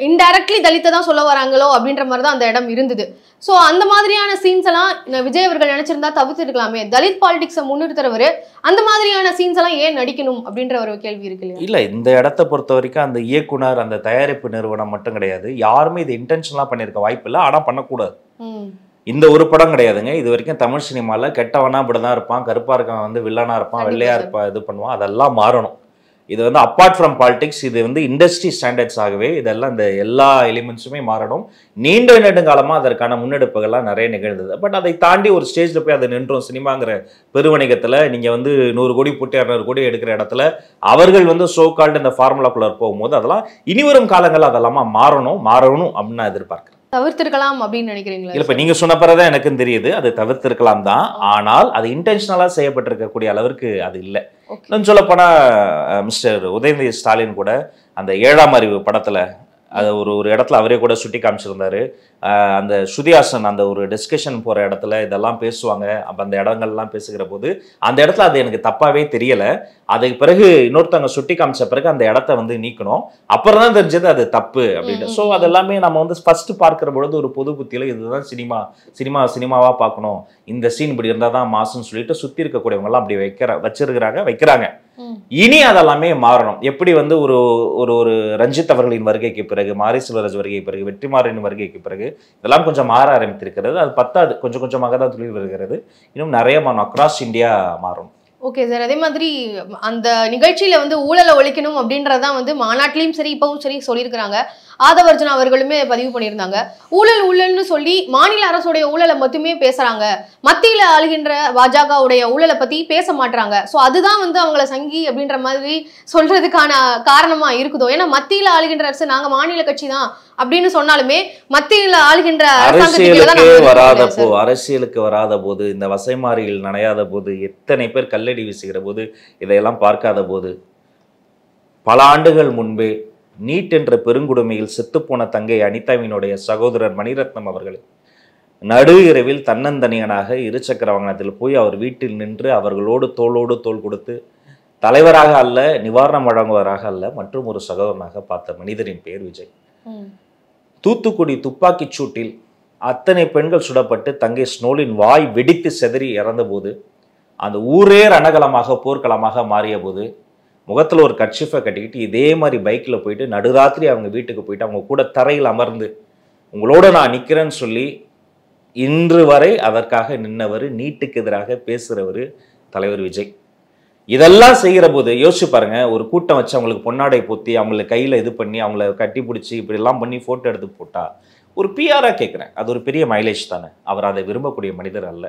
இன்டைரக்ட்லி தலித்தை தான் சொல்ல வராங்களோ அப்படின்ற மாதிரி தான் அந்த இடம் இருந்தது. ஸோ அந்த மாதிரியான சீன்ஸ் எல்லாம் விஜய் அவர்கள் நினைச்சிருந்தா தவிர்த்திருக்கலாமே. தலித் பாலிடிக்ஸை முன்னிறுத்துறவர் அந்த மாதிரியான சீன்ஸ் எல்லாம் ஏன் நடிக்கணும் அப்படின்ற ஒரு கேள்வி இருக்கு இல்லையா? இல்லை, இந்த இடத்த பொறுத்த வரைக்கும் அந்த இயக்குனர், அந்த தயாரிப்பு நிறுவனம் மட்டும் கிடையாது, யாருமே இது இன்டென்ஷனலாக பண்ணியிருக்க வாய்ப்பு இல்லை. ஆனால் பண்ணக்கூடாது. இந்த ஒரு படம் கிடையாதுங்க. இது வரைக்கும் தமிழ் சினிமாவில் கெட்டவனா இப்படிதான் இருப்பான், கருப்பா இருக்கான் வந்து வில்லனா இருப்பான், வெள்ளையா இருப்பான், இது பண்ணுவான். அதெல்லாம் மாறணும். இது வந்து அப்பார்ட் ஃப்ரம் பாலிடிக்ஸ், இது வந்து இண்டஸ்ட்ரி ஸ்டாண்டர்ட்ஸ் ஆகவே இதெல்லாம் இந்த எல்லா எலிமெண்ட்ஸுமே மாறணும். நீண்ட நெடுங்காலமாக அதற்கான முன்னெடுப்புகள்லாம் நிறைய நிகழ்ந்தது. பட் அதை தாண்டி ஒரு ஸ்டேஜில் போய் அதை நின்றோம். சினிமாங்கிற பெருவணிகத்தில் நீங்கள் வந்து 100 கோடி போட்டு 200 கோடி எடுக்கிற இடத்துல அவர்கள் வந்து சோ கால்டு இந்த ஃபார்முலாக்குள்ள போகும்போது அதெல்லாம் இனிவரும் காலங்கள் அதெல்லாம் மாறணும் அப்படின்னு நான் எதிர்பார்க்கிறேன். தவிர்த்திருக்கலாம் அப்படின்னு நினைக்கிறீங்களா? இல்லை, இப்போ நீங்கள் சொன்ன பிறகுதான் எனக்கும் தெரியுது அது தவிர்த்திருக்கலாம் தான். ஆனால் அது இன்டென்ஷனலாக செய்யப்பட்டிருக்கக்கூடிய அளவிற்கு அது இல்லை. இன்னும் சொல்லப்போனால் மிஸ்டர் உதயநிதி ஸ்டாலின் கூட அந்த 7ஆம் அறிவு படத்தில் அது ஒரு இடத்துல அவரே கூட சுட்டி காமிச்சிருந்தாரு. அந்த ஸ்ருதிஹாசன் அந்த ஒரு டிஸ்கஷன் போகிற இடத்துல இதெல்லாம் பேசுவாங்க. அப்போ அந்த இடங்கள்லாம் பேசுகிற போது அந்த இடத்துல அது எனக்கு தப்பாகவே தெரியலை. அதுக்கு பிறகு இன்னொருத்தவங்க சுட்டி காமிச்ச பிறகு அந்த இடத்த வந்து நீக்கணும். அப்புறம் தான் தெரிஞ்சது அது தப்பு அப்படின்னு. ஸோ அது எல்லாமே நம்ம வந்து ஃபர்ஸ்ட் பார்க்குற பொழுது ஒரு பொது புத்தியில் இதுதான் சினிமாவாக பார்க்கணும், இந்த சீன் இப்படி இருந்தால் தான் மாசுன்னு சொல்லிட்டு சுற்றி இருக்கக்கூடியவங்கலாம் அப்படி வைக்கிறாங்க. இனி அதெல்லாமே மாறணும். எப்படி வந்து ஒரு ரஞ்சித் அவர்களின் வருகைக்கு பிறகு, மாரி செல்வராஜ் வருகைக்கு பிறகு, வெற்றிமாறனின் வருகைக்கு பிறகு இதெல்லாம் கொஞ்சம் மாற ஆரம்பித்திருக்கிறது. அது பத்தாது, கொஞ்சம் கொஞ்சமாக தான் துளிர் வருகிறது. இன்னும் நிறைய மாறணும், அக்ராஸ் இந்தியா மாறும். ஓகே சார், அதே மாதிரி அந்த நிகழ்ச்சியில வந்து ஊழலை ஒழிக்கணும் அப்படின்றதான் வந்து மாநாட்டிலையும் சரி இப்பவும் சரி சொல்லியிருக்கிறாங்க. ஆதவ அர்ஜுனா அவர்களுமே பதிவு பண்ணியிருந்தாங்க. ஊழல்னு சொல்லி மாநில அரசுடைய ஊழலை மட்டுமே பேசுறாங்க, மத்தியில ஆளுகின்ற பாஜகவுடைய ஊழலை பத்தி பேச மாட்டாங்க. ஸோ அதுதான் வந்து அவங்கள சங்கி அப்படின்ற மாதிரி சொல்றதுக்கான காரணமா இருக்குதோ. ஏன்னா மத்தியில ஆளுகின்ற அரசு, நாங்க மாநில கட்சி தான் அப்படின்னு சொன்னாலுமே மத்தியில ஆளுகின்ற அரசியலுக்கு வராத போது, இந்த வசைமாரியில் நனையாத போது, எத்தனை பேர் கல்லடி வீசுகிற போது, இதையெல்லாம் பார்க்காத போது, பல ஆண்டுகள் முன்பே நீட் என்ற பெருங்குடுமையில் செத்துப்போன தங்கை அனிதாவினுடைய சகோதரர் மணிரத்னம் அவர்கள் நடு இரவில் தன்னந்தனியனாக இருசக்கர வாகனத்தில் போய் அவர் வீட்டில் நின்று அவர்களோடு தோளோடு தோள் கொடுத்து தலைவராக அல்ல, நிவாரணம் வழங்குவராக அல்ல, மற்றும் ஒரு சகோதரனாக பார்த்த மனிதரின் பெயர் விஜய். தூத்துக்குடி துப்பாக்கிச் சூட்டில் அத்தனை பெண்கள் சுடப்பட்டு தங்கை ஸ்னோலின் வாய் வெடித்து செதறி இறந்த போது, அந்த ஊரே ரணகலமாக போர்க்களமாக மாறிய போது, முகத்தில் ஒரு கர்ச்சிஃபை கட்டிக்கிட்டு இதே மாதிரி பைக்கில் போயிட்டு நடுராத்திரி அவங்க வீட்டுக்கு போயிட்டு அவங்க கூட தரையில் அமர்ந்து உங்களோட நான் நிற்கிறேன்னு சொல்லி இன்று வரை அதற்காக நின்னவர், நீட்டுக்கு எதிராக பேசுகிறவர் தலைவர் விஜய். இதெல்லாம் செய்கிற போது யோசிச்சு பாருங்க, ஒரு கூட்டம் வச்சு அவங்களுக்கு பொன்னாடை பொத்தி அவங்களுக்கு கையில் இது பண்ணி அவங்கள கட்டி பிடிச்சி இப்படிலாம் பண்ணி ஃபோட்டோ எடுத்து போட்டா ஒரு பிஆராக கேட்குறேன், அது ஒரு பெரிய மைலேஜ் தானே. அவர் அதை விரும்பக்கூடிய மனிதர் அல்ல.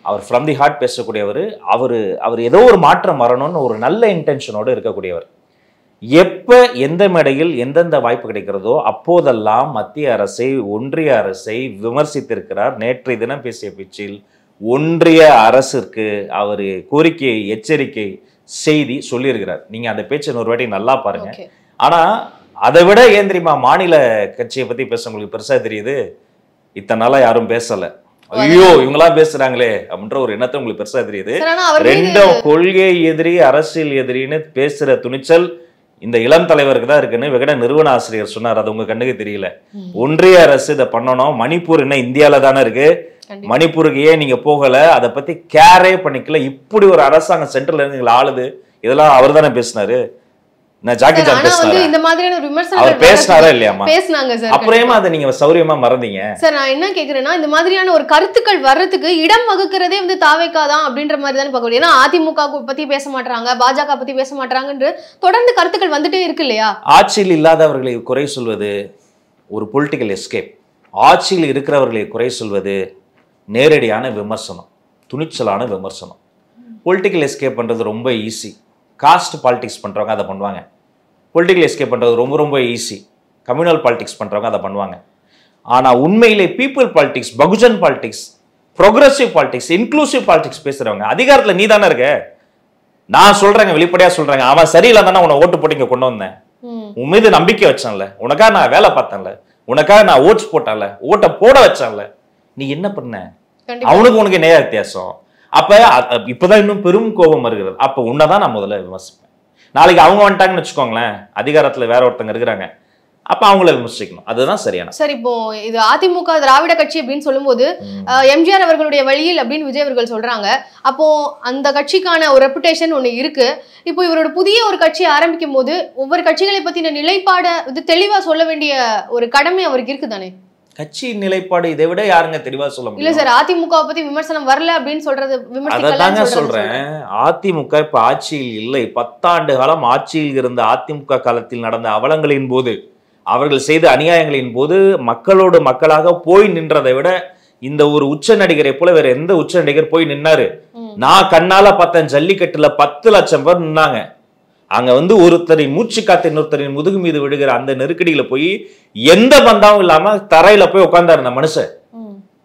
அவர் ஃப்ரம் தி ஹார்ட் பேசக்கூடியவர். அவர் ஏதோ ஒரு மாற்றம் வரணும்னு ஒரு நல்ல இன்டென்ஷனோடு இருக்கக்கூடியவர். எப்போ எந்த மேடையில் எந்தெந்த வாய்ப்பு கிடைக்கிறதோ அப்போதெல்லாம் மத்திய அரசை, ஒன்றிய அரசை விமர்சித்திருக்கிறார். நேற்றைய தினம் பேசிய பேச்சில் ஒன்றிய அரசிற்கு அவர் கோரிக்கை, எச்சரிக்கை செய்தி சொல்லியிருக்கிறார். நீங்க அந்த பேச்சை ஒரு வாட்டி நல்லா பாருங்க. ஆனா அதை விட ஏன் தெரியுமா மாநில கட்சியை பத்தி பேச உங்களுக்கு பெருசா தெரியுது? இத்தனை நாளா யாரும் பேசல, ஐயோ இவங்களாம் பேசுறாங்களே அப்படின்ற ஒரு எண்ணத்தை உங்களுக்கு பெருசா தெரியுது. ரெண்டும் கொள்கை எதிரி, அரசியல் எதிரின்னு பேசுற துணிச்சல் இந்த இளம் தலைவருக்கு தான் இருக்குன்னு விகட நிறுவன ஆசிரியர் சொன்னார். அது உங்க கண்ணுக்கு தெரியல. ஒன்றிய அரசு இதை பண்ணணும். மணிப்பூர் என்ன இந்தியால தானே இருக்கு, மணிப்பூருக்கு ஏன் நீங்க போகல, அதை பத்தி கேரே பண்ணிக்கல. இப்படி ஒரு அரசாங்கம் சென்ட்ரல் இருந்து ஆளுது. இதெல்லாம் அவர் தானே பேசினாரு. அப்புறமா அதை நீங்க சௌரியமா மறந்தீங்க சார். நான் என்ன கேக்குறேன்னா, இந்த மாதிரியான ஒரு கருத்துக்கள் வர்றதுக்கு இடம் வகுக்கிறதே வந்து தாவேக்காதான் அப்படின்ற மாதிரி தானே பார்க்க முடியும். ஏன்னா அதிமுக பத்தி பேச மாட்டாங்க, பாஜக பத்தி பேச மாட்டாங்கன்ற தொடர்ந்து கருத்துக்கள் வந்துட்டே இருக்கு இல்லையா? ஆட்சியில் இல்லாதவர்களை குறை சொல்வது ஒரு பொலிட்டிக்கல் எஸ்கேப். ஆட்சியில் இருக்கிறவர்களை குறை சொல்வது நேரடியான விமர்சனம், துணிச்சலான விமர்சனம். பொலிட்டிக்கல் எஸ்கேப் பண்றது ரொம்ப ஈஸி. காஸ்ட் பாலிடிக்ஸ் பண்றவங்க அதை பண்ணுவாங்க. பொலிட்டிக்கல் எஸ்கேப் பண்றது ரொம்ப ரொம்ப ஈஸி. கம்யூனல் பாலிடிக்ஸ் பண்றவங்க அதை பண்ணுவாங்க. ஆனா உண்மையிலே people politics, Bahujan politics, progressive politics, inclusive politics பேசுறவங்க அதிகாரத்துல நீ தானே இருக்க. நான் சொல்றேங்க, வெளிப்படையா சொல்றேங்க, அவன் சரியில்லை தானே உன்னை ஓட்டு போட்டு இங்க கொண்டு வந்தேன். உன் மீது நம்பிக்கை வச்சேன்ல, உனக்காக நான் வேலை பார்த்தேன்ல, உனக்காக நான் ஓட்ஸ் போட்டேன்ல, ஓட்டை போட வச்சான்ல, நீ என்ன பண்ண? அவனுக்கு உனக்கு நேர வித்தியாசம். அப்ப இப்பதான் இன்னும் பெரும் கோபம் வருகிறது. அப்ப உன்னதான் நான் முதல்ல விமர்சிப்பேன். நாளைக்கு அவங்க வந்துட்டாங்கன்னு வச்சுக்கோங்களேன், அதிகாரத்துல வேற ஒருத்தங்க இருக்கிறாங்க, அப்ப அவங்கள விமர்சிக்கணும். அதுதான் சரியான. சார், இப்போ இது அதிமுக திராவிட கட்சி அப்படின்னு சொல்லும்போது எம்ஜிஆர் அவர்களுடைய வழியில் அப்படின்னு விஜய் அவர்கள் சொல்றாங்க. அப்போ அந்த கட்சிக்கான ஒரு ரெப்புடேஷன் ஒண்ணு இருக்கு. இப்போ இவரோட புதிய ஒரு கட்சி ஆரம்பிக்கும் போது ஒவ்வொரு கட்சிகளை பத்தின நிலைப்பாட தெளிவா சொல்ல வேண்டிய ஒரு கடமை அவருக்கு இருக்குதானே? கட்சி நிலைப்பாடு இதை விட யாருங்க தெளிவா சொல்ல முடியும்? இல்ல சார், அதிமுக பத்தி விமர்சனம் வரல அப்படின்னு சொல்றது அதாங்க சொல்றேன். அதிமுக இப்ப ஆட்சியில் இல்லை. 10 ஆண்டு காலம் ஆட்சியில் இருந்த அதிமுக காலத்தில் நடந்த அவலங்களின் போது, அவர்கள் செய்த அநியாயங்களின் போது மக்களோடு மக்களாக போய் நின்றதை விட இந்த ஒரு உச்ச நடிகரை போல வேற எந்த உச்ச நடிகர் போய் நின்னாரு? நான் கண்ணால பார்த்தேன், ஜல்லிக்கட்டுல 10 லட்சம் பேர் நின்னாங்க. அங்க வந்து ஒருத்தரின் மூச்சு காத்து இன்னொருத்தரின் முதுகு மீது விடுகிற அந்த நெருக்கடியில போய் எந்த பந்தாவும் இல்லாம தரையில போய் உட்கார்ந்தாரு அந்த மனுஷன்.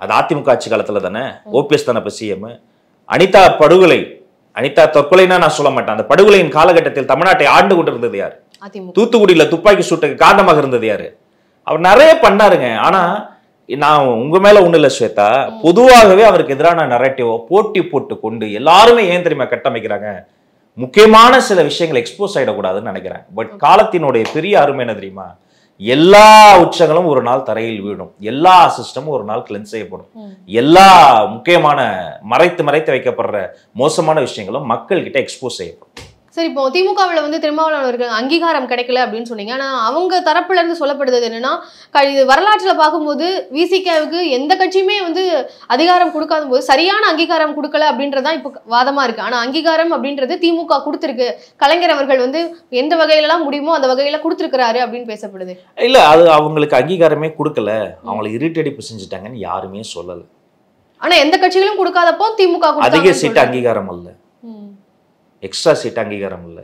அது அதிமுக ஆட்சி காலத்துல தானே. ஓபிஎஸ் தானே இப்ப சிஎம். அனிதா படுகொலை, அனிதா தற்கொலைன்னா நான் சொல்ல மாட்டேன். அந்த படுகொலையின் காலகட்டத்தில் தமிழ்நாட்டை ஆண்டு கொண்டிருந்தது யாரு? தூத்துக்குடியில துப்பாக்கி சூட்டுக்கு காரணமாக இருந்தது யாரு? அவர் நிறைய பண்ணாருங்க. ஆனா நான் உங்க மேல ஒண்ணு இல்ல ஸ்வேதா, பொதுவாகவே அவருக்கு எதிரான நரேட்டிவ் போட்டி போட்டு கொண்டு எல்லாருமே ஏன் தெரியுமா கட்டமைக்கிறாங்க? முக்கியமான சில விஷயங்கள் எக்ஸ்போஸ் ஆயிடக்கூடாதுன்னு நினைக்கிறேன். பட் காலத்தினுடைய பெரிய அருமை என்ன தெரியுமா? எல்லா உச்சங்களும் ஒரு நாள் தரையில் வீடும், எல்லா சிஸ்டமும் ஒரு நாள் கிளென்ஸ் செய்யப்படும், எல்லா முக்கியமான மறைத்து வைக்கப்படுற மோசமான விஷயங்களும் மக்கள் கிட்ட எக்ஸ்போஸ் செய்யப்படும். சரி, இப்போ திமுகவில் வந்து திருமாவளவருக்கு அங்கீகாரம் கிடைக்கல அப்படின்னு சொன்னீங்க. ஆனா அவங்க தரப்புல இருந்து சொல்லப்படுது என்னன்னா, இது வரலாற்றுல பார்க்கும்போது விசிகாவுக்கு எந்த கட்சியுமே வந்து அதிகாரம் கொடுக்காத போது சரியான அங்கீகாரம் கொடுக்கல அப்படின்றதான் இப்போ வாதமா இருக்கு. ஆனா அங்கீகாரம் அப்படின்றது திமுக கொடுத்திருக்கு. கலைஞர் அவர்கள் வந்து எந்த வகையிலலாம் முடியுமோ அந்த வகையில கொடுத்திருக்கிறாரு அப்படின்னு பேசப்படுது. இல்ல, அது அவங்களுக்கு அங்கீகாரமே கொடுக்கல, அவங்களை இரிட்டேட் செஞ்சுட்டாங்கன்னு யாருமே சொல்லல. ஆனா எந்த கட்சிகளும் கொடுக்காதப்போ திமுக அதிக சீட்டு அங்கீகாரம் அல்ல, எக்ஸ்ட்ரா சீட் அங்கீகாரம் இல்லை.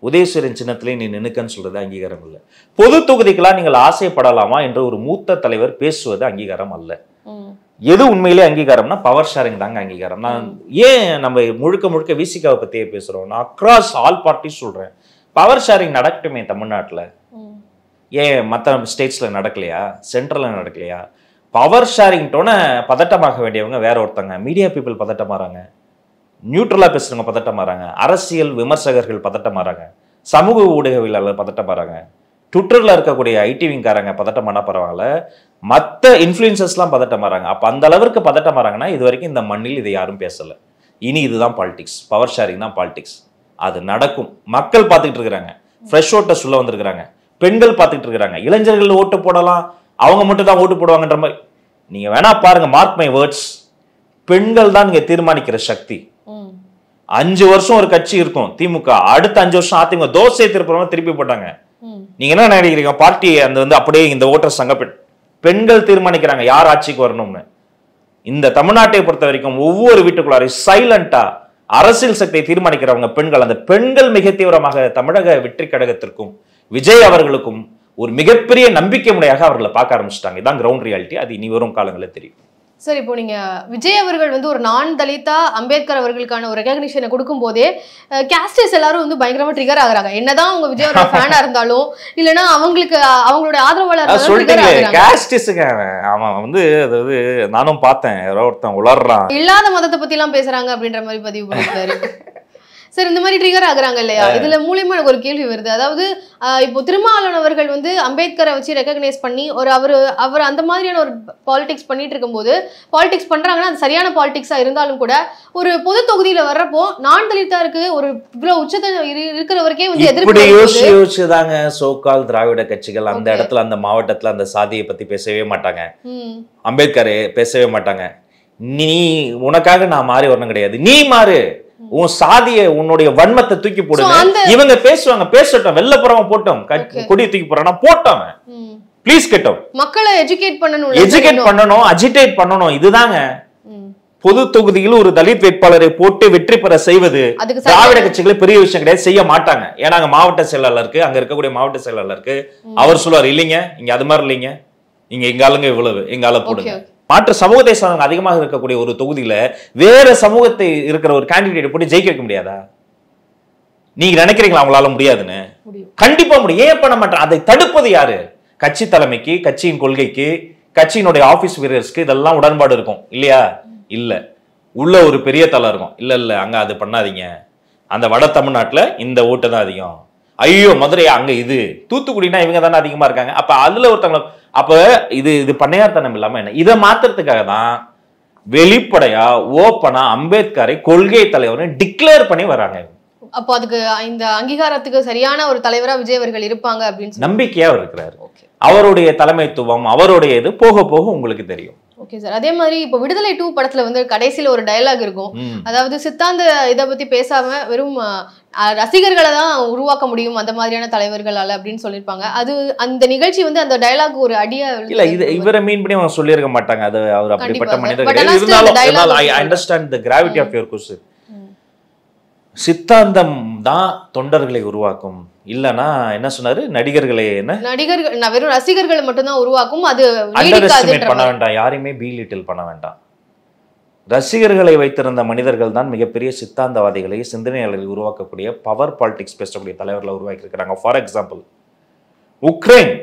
உதயசூரன் சின்னத்திலே நீ நினைக்கன்னு சொல்றது அங்கீகாரம் இல்லை. பொது தொகுதிக்கெல்லாம் நீங்கள் ஆசைப்படலாமா என்று ஒரு மூத்த தலைவர் பேசுவது அங்கீகாரம் அல்ல. எது உண்மையிலே அங்கீகாரம்னா பவர் ஷேரிங் தாங்க அங்கீகாரம். நான் ஏன் நம்ம முழுக்க விசிகாவை பத்தியே பேசுறோம்? நான் அக்ராஸ் ஆல் பார்ட்டிஸ் சொல்றேன். பவர் ஷேரிங் நடக்கட்டுமே தமிழ்நாட்டில், ஏன் மற்ற ஸ்டேட்ஸ்ல நடக்கலையா? சென்ட்ரல்ல நடக்கலையா? பவர் ஷேரிங்டோன்னு பதட்டமாக வேண்டியவங்க வேற ஒருத்தங்க. மீடியா பீப்புள் பதட்டமாறாங்க, நியூட்ரலா பேசுறவங்க பதட்டமாறாங்க, அரசியல் விமர்சகர்கள் பதட்டமாறாங்க, சமூக ஊடகவியலாளர் பதட்டமாறாங்க, ட்விட்டர்ல இருக்கக்கூடிய ஐடிவிங்காரங்க பதட்டமான பரவாயில்ல, மற்ற இன்ஃப்ளூயன்சர்ஸ்லாம் பதட்டமாறாங்க. அப்ப அந்த அளவிற்கு பதட்டமாறாங்கன்னா இது வரைக்கும் இந்த மண்ணில் இதை யாரும் பேசல. இனி இதுதான் பாலிடிக்ஸ், பவர் ஷேரிங் தான் பாலிடிக்ஸ். அது நடக்கும். மக்கள் பார்த்துக்கிட்டு இருக்கிறாங்க, ஃப்ரெஷ் ஓட்டர்ஸ் உள்ள வந்திருக்கிறாங்க, பெண்கள் பார்த்துக்கிட்டு இருக்கிறாங்க, இளைஞர்கள் ஓட்டு போடலாம், அவங்க மட்டும் தான் ஓட்டு போடுவாங்கன்ற மாதிரி நீங்க வேணா பாருங்க, மார்க் மை வேர்ட்ஸ், பெண்கள் தான் இங்க தீர்மானிக்கிற சக்தி. 5 வருஷம் ஒரு கட்சி இருக்கும் திமுக, அடுத்த 5 வருஷம் அதிமுக தோசை திருப்பி திருப்பி போட்டாங்க. நீங்க என்ன நினைக்கிறீங்க? பார்ட்டி அந்த வந்து அப்படியே இந்த ஓட்டர்ஸ் அங்க பெண்கள் தீர்மானிக்கிறாங்க யார் ஆட்சிக்கு வரணும்னு. இந்த தமிழ்நாட்டை பொறுத்த வரைக்கும் ஒவ்வொரு வீட்டுக்குள்ளாரையும் சைலண்டா அரசியல் சக்தியை தீர்மானிக்கிறவங்க பெண்கள். அந்த பெண்கள் மிக தீவிரமாக தமிழக வெற்றி கழகத்திற்கும் விஜய் அவர்களுக்கும் ஒரு மிகப்பெரிய நம்பிக்கை முறையாக அவர்களை பார்க்க ஆரம்பிச்சிட்டாங்க. இதான் கிரவுண்ட் ரியாலிட்டி. அது இனி வரும் காலங்களில் தெரியும். சார், இப்போ நீங்க விஜய் அவர்கள் வந்து ஒரு நான் தலிதா அம்பேத்கர் அவர்களுக்கான ஒரு ரெகக்னிஷனை கொடுக்கும் போதே கேஸ்டர்ஸ் எல்லாரும் வந்து பயங்கரமா ட்ரிகர் ஆகுறாங்க. என்னதான் அவங்க விஜய் அவர்கள் ஃபேனா இருந்தாலும் இல்லைன்னா அவங்களுக்கு அவங்களோட ஆதரவாளர் சொல்லிட்டீங்க கேஸ்டிஸ்ங்க. அவன் வந்து அதாவது நானும் பார்த்தேன், யாரோ ஒருத்தன் உளர்றான், இல்லாத மதத்தை பத்தி எல்லாம் பேசுறாங்க அப்படின்ற மாதிரி பதிவு பண்ணிருக்காரு. சார், இந்த மாதிரி ட்ரிகர் ஆகுறாங்க இல்லையா? இதுல மூலியமா எனக்கு ஒரு கேள்வி வருது. அதாவது இப்போ திருமாவளவன் அவர்கள் வந்து அம்பேத்கரை வச்சு ரெகக்னைஸ் பண்ணி ஒரு அவர் அந்த மாதிரியான ஒரு பாலிடிக்ஸ் பண்ணிட்டு இருக்கும்போது, பாலிடிக்ஸ் பண்றாங்கன்னா அது சரியான பாலிடிக்ஸா இருந்தாலும் கூட ஒரு பொது தொகுதியில வர்றப்போ நான் தலித்தாருக்கு ஒரு இவ்வளவு உச்சத்தை இருக்கிறவருக்கே வந்து எதிர்ப்பு யோசிச்சுதாங்க சோகால் திராவிட கட்சிகள் அந்த இடத்துல அந்த மாவட்டத்துல அந்த சாதியை பத்தி பேசவே மாட்டாங்க, அம்பேத்கரை பேசவே மாட்டாங்க. நீ உனக்காக நான் மாறி வரணும் கிடையாது, நீ மாறு, உன் சாதிய உன்னுடைய வன்மத்தை தூக்கி போடுங்க. இவங்க பேசுவாங்க, பேசட்டும், வெள்ள புறவன் போட்டோம், கொடியை தூக்கி போறானா போட்டோம், ப்ளீஸ் கேட்டோம். மக்களை எஜுகேட் பண்ணணும், அஜிடேட் பண்ணணும். இதுதாங்க பொது தொகுதியில் ஒரு தலித் வேட்பாளரை போட்டு வெற்றி பெற செய்வது திராவிட கட்சிகளே பெரிய விஷயம் கிடையாது, செய்ய மாட்டாங்க. ஏன்னா அங்க மாவட்ட செயலாளருக்கு, அங்க இருக்கக்கூடிய மாவட்ட செயலாளருக்கு அவர் சொல்லுவார், இல்லைங்க இங்க அது மாதிரி இல்லைங்க, இங்க எங்க ஆளுங்க இவ்வளவு, எங்க ஆள போடுங்க. மாற்று சமூகத்தை சார்ந்தவங்க அதிகமாக இருக்கக்கூடிய ஒரு தொகுதியில வேற சமூகத்தை இருக்கிற ஒரு கேண்டிடேட் போட்டு ஜெயிக்க வைக்க முடியாதா? நீங்க நினைக்கிறீங்களா அவங்களால முடியாதுன்னு? கண்டிப்பா முடியும். ஏன் பண்ண மாட்டேன்? அதை தடுப்பது யாரு? கட்சி தலைமைக்கு, கட்சியின் கொள்கைக்கு, கட்சியினுடைய ஆபீஸ் வீரர்ஸ்க்கு இதெல்லாம் உடன்பாடு இருக்கும் இல்லையா? இல்ல, உள்ள ஒரு பெரிய தலை இருக்கும், இல்ல அங்க அது பண்ணாதீங்க, அந்த வட தமிழ்நாட்டுல இந்த ஓட்டு தான் அதிகம், ஐயோ மதுரை அங்க இது, தூத்துக்குடினா இவங்க தானே அதிகமா இருக்காங்க. அப்ப அதுல ஒருத்தவங்க, அப்ப இது பண்ணையார்த்தனம் இல்லாம என்ன? இதை மாத்துறதுக்காக தான் வெளிப்படையா ஓப்பனா அம்பேத்கரை கொள்கை தலைவரை டிக்ளேர் பண்ணி வராங்க. அப்போ அதுக்கு இந்த அங்கீகாரத்துக்கு சரியான ஒரு தலைவரா விஜய் அவர்கள் இருப்பாங்க அப்படின்னு நம்பிக்கையா இருக்கிறாரு. அவருடைய தலைமைத்துவம், அவருடைய இது போக போக உங்களுக்கு தெரியும். Okay sir. அதே மாதிரி இப்போ விடுதலை 2 படத்துல வந்து கடைசியில ஒரு டயலாக் இருக்கும், அதாவது சித்தாந்த இதை பத்தி பேசாம வெறும் ரசிகர்களை தான் உருவாக்க முடியும் அந்த மாதிரியான தலைவர்களால அப்படின்னு சொல்லியிருப்பாங்க. அது அந்த நிகழ்ச்சி வந்து அந்த டயலாக் ஒரு அடியா இல்ல, இது இவரை மீன் பண்ணி அவங்க சொல்லியிருக்க மாட்டாங்க, அது அவர் அப்படிப்பட்ட மனிதர் இருந்தாலும் I understand the gravity of your question. சித்தாந்தம் தான் தொண்டர்களை உருவாக்கும், இல்லனா என்ன சொன்னாரு, நடிகர்களை என்ன நடிகர்கள் வெறும் ரசிகர்களை மட்டும் தான் உருவாக்கும், அது பண்ண வேண்டாம், யாரையுமே பீலிட்டில் பண்ண வேண்டாம். ரசிகர்களை வைத்திருந்த மனிதர்கள் தான் மிகப்பெரிய சித்தாந்தவாதிகளை, சிந்தனையாளர்களை உருவாக்கக்கூடிய பவர் பாலிடிக்ஸ் பேசக்கூடிய தலைவர்களை உருவாக்கி இருக்கிறாங்க. ஃபார் எக்ஸாம்பிள், உக்ரைன்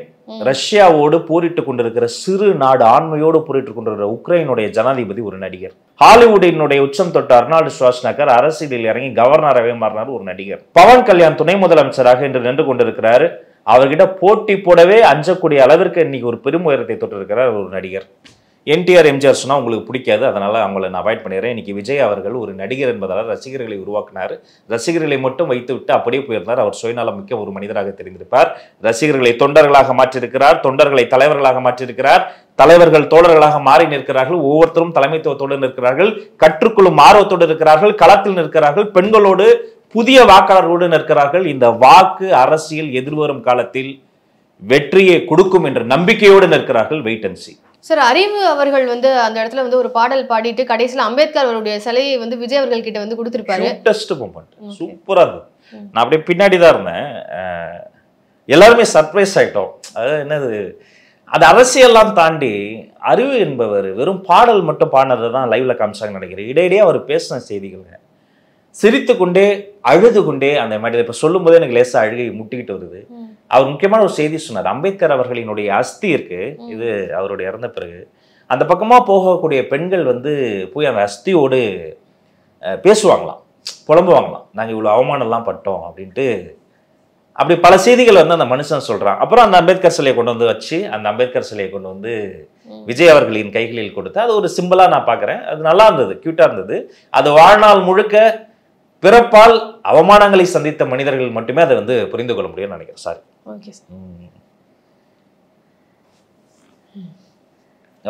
ரஷ்யாவோடு போரிட்டு கொண்டிருக்கிற சிறு நாடு, ஆண்மையோடு போரிட்டு கொண்டிருக்கிற உக்ரைனுடைய ஜனாதிபதி ஒரு நடிகர். ஹாலிவுட்டினுடைய உச்சம் தொட்ட அர்னால்டு ஷ்வார்ஸ்நெகர் அரசியலில் இறங்கி கவர்னராகவே மாறினார் ஒரு நடிகர். பவன் கல்யாண் துணை முதலமைச்சராக இன்று நின்று கொண்டிருக்கிறார். அவர்கிட்ட போட்டி போடவே அஞ்சக்கூடிய அளவிற்கு இன்னைக்கு ஒரு பெரும் உயரத்தை தொட்டிருக்கிறார் ஒரு நடிகர். என்டிஆர் எம்ஜிஆர் சொன்னா உங்களுக்கு பிடிக்காது, அதனால அவங்களை நான் அவாய்ட் பண்ணிடுறேன். இன்னைக்கு விஜய் அவர்கள் ஒரு நடிகர் என்பதால் ரசிகர்களை உருவாக்கினார். ரசிகர்களை மட்டும் வைத்து விட்டு அப்படியே போயிருந்தார். அவர் சுயநலம் மிக்க ஒரு மனிதராக தெரிந்திருப்பார். ரசிகர்களை தொண்டர்களாக மாற்றியிருக்கிறார், தொண்டர்களை தலைவர்களாக மாற்றியிருக்கிறார், தலைவர்கள் தோழர்களாக மாறி நிற்கிறார்கள், ஒவ்வொருத்தரும் தலைமைத்துவத்தோடு நிற்கிறார்கள், கற்றுக்கொள்ளும் ஆர்வத்தோடு இருக்கிறார்கள், களத்தில் நிற்கிறார்கள், பெண்களோடு புதிய வாக்காளர்களோடு நிற்கிறார்கள். இந்த வாக்கு அரசியல் எதிர்வரும் காலத்தில் வெற்றியை கொடுக்கும் என்ற நம்பிக்கையோடு நிற்கிறார்கள். Wait and sea. சார், அறிவு அவர்கள் வந்து அந்த இடத்துல வந்து ஒரு பாடல் பாடிட்டு கடைசியில் அம்பேத்கர் அவருடைய சிலையை வந்து விஜய் அவர்கள் கிட்ட வந்து கொடுத்திருப்பாரு. சூப்பரா இருந்தது. நான் அப்படியே பின்னாடி தான் இருந்தேன், எல்லாருமே சர்ப்ரைஸ் ஆயிட்டோம். அதாவது என்னது, அது அரசியல்லாம் தாண்டி அறிவு என்பவர் வெறும் பாடல் மட்டும் பாடினதை தான் லைவ்ல காமிச்சாங்கன்னு நினைக்கிறேன். இடையிடையே அவர் பேசின செய்திகள் சிரித்து கொண்டே அழுது கொண்டே அந்த மாதிரி இப்ப சொல்லும் போதே எனக்கு லேசா அழுகை முட்டிக்கிட்டு வருது. அவர் முக்கியமான ஒரு செய்தி சொன்னார். அம்பேத்கர் அவர்களினுடைய அஸ்தி இருக்கு, இது அவருடைய இறந்த பிறகு அந்த பக்கமா போகக்கூடிய பெண்கள் வந்து போய் அந்த அஸ்தியோடு பேசுவாங்களாம், புலம்புவாங்களாம், நாங்க இவ்வளவு அவமானம் எல்லாம் பட்டோம் அப்படின்ட்டு. அப்படி பல செய்திகள் வந்து அந்த மனுஷன் சொல்றான். அப்புறம் அந்த அம்பேத்கர் சிலையை கொண்டு வந்து வச்சு அந்த அம்பேத்கர் சிலையை கொண்டு வந்து விஜய் அவர்களின் கைகளில் கொடுத்து அது ஒரு சிம்பிளா நான் பாக்குறேன். அது நல்லா இருந்தது, கியூட்டா இருந்தது. அது வாழ்நாள் முழுக்க பிறப்பால் அவமானங்களை சந்தித்த மனிதர்கள் மட்டுமே அதை வந்து புரிந்து கொள்ள முடியும்னு நினைக்கிறேன். சாரி.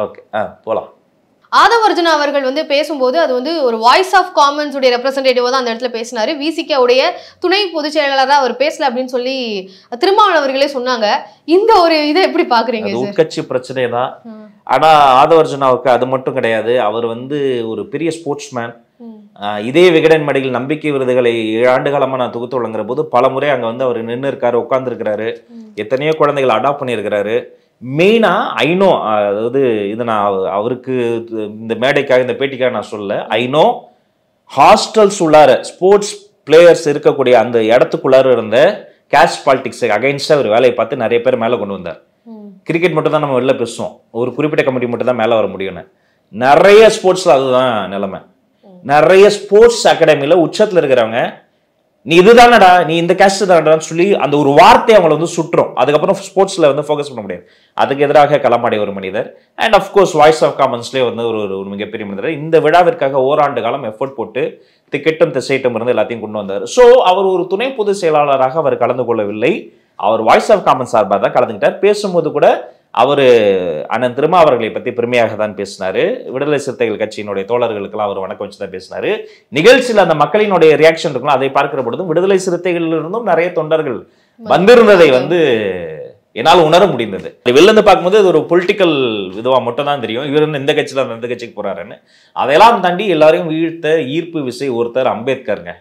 ஓகே, போலாம். ஆதவ் அர்ஜுனா அவர்கள் வந்து பேசும்போது அது வந்து ஒரு வாய்ஸ் ஆஃப் காமன்ஸ் உடைய ரெப்ரசன்டேட்டிவா தான் அந்த இடத்துல பேசினாரு. விசிகே உடைய துணை பொதுச் செயலாளரா அவர் பேசல அப்படின்னு சொல்லி திருமாவளவர்களே சொன்னாங்க. இந்த ஒரு இதை எப்படி பாக்குறீங்க? உட்கட்சி பிரச்சனை தான். ஆனா ஆதவ் அர்ஜுனாவுக்கு அது மட்டும் கிடையாது. அவர் வந்து ஒரு பெரிய ஸ்போர்ட்ஸ்மேன். இதே விகடன் மடியில் நம்பிக்கை விருதுகளை 7 ஆண்டு காலமா நான் தொகுத்து வழங்குற போது பல முறை அங்க வந்து அவர் நின்று இருக்காரு, உட்கார்ந்து இருக்கிறாரு, எத்தனையோ குழந்தைகள் அடாப்ட் பண்ணியிருக்கிறாரு. மெயினா ஐநோ, அதாவது இது நான் அவருக்கு இந்த மேடைக்காக இந்த பேட்டிக்காக நான் சொல்ல, ஐநோ ஹாஸ்டல்ஸ் உள்ளார ஸ்போர்ட்ஸ் பிளேயர்ஸ் இருக்கக்கூடிய அந்த இடத்துக்குள்ளார இருந்த கேஸ்ட் பாலிடிக்ஸ் அகைன்ஸ்டா ஒரு வேலையை பார்த்து நிறைய பேர் மேலே கொண்டு வந்தார். கிரிக்கெட் மட்டும் தான் நம்ம வெளில பேசுவோம், ஒரு குறிப்பிட்ட கமிட்டி மட்டும் தான் மேலே வர முடியும்னு. நிறைய ஸ்போர்ட்ஸ்ல அதுதான் நிலைமை. நிறைய ஸ்போர்ட்ஸ் அகாடமியில உச்சத்துல இருக்கிறவங்க நீ இதுதானடா, நீ இந்த கேஸ்ட் தானடான்னு சொல்லி அந்த ஒரு வார்த்தையை அவங்களை வந்து சுற்றும். அதுக்கப்புறம் ஸ்போர்ட்ஸ்ல வந்து ஃபோக்கஸ் பண்ண முடியாது. அதுக்கு எதிராக களமாடிய ஒரு மனிதர். அண்ட் அஃப்கோர்ஸ் வாய்ஸ் ஆஃப் காமன்ஸ்லேயே வந்து ஒரு மிகப்பெரிய மனிதர். இந்த விழாவிற்காக ஓராண்டு காலம் எஃபர்ட் போட்டு திக்கெட்டும் திசைட்டும் இருந்து எல்லாத்தையும் கொண்டு வந்தார். ஸோ அவர் ஒரு துணை பொதுச் செயலாளராக அவர் கலந்து கொள்ளவில்லை. அவர் வாய்ஸ் ஆஃப் காமன்ஸ் சார்பாக தான் கலந்துக்கிட்டார். பேசும்போது கூட அவர் அண்ணன் திருமா அவர்களை பற்றி பெருமையாக தான் பேசினாரு. விடுதலை சிறுத்தைகள் கட்சியினுடைய தோழர்களுக்கெல்லாம் அவர் வணக்கம் வச்சு தான் பேசினாரு. நிகழ்ச்சியில் அந்த மக்களினுடைய ரியாக்ஷன் இருக்கலாம். அதை பார்க்கிற பொழுதும் விடுதலை சிறுத்தைகளிலிருந்தும் நிறைய தொண்டர்கள் வந்திருந்ததை வந்து என்னால் உணர முடிந்தது. வெளில இருந்து பார்க்கும்போது அது ஒரு பொலிட்டிக்கல் இதுவா மட்டும் தான் தெரியும், இவர் இந்த கட்சியில அந்த கட்சிக்கு போறாருன்னு. அதையெல்லாம் தாண்டி எல்லாரையும் வீழ்த்த ஈர்ப்பு விசை ஒருத்தர் அம்பேத்கருங்க.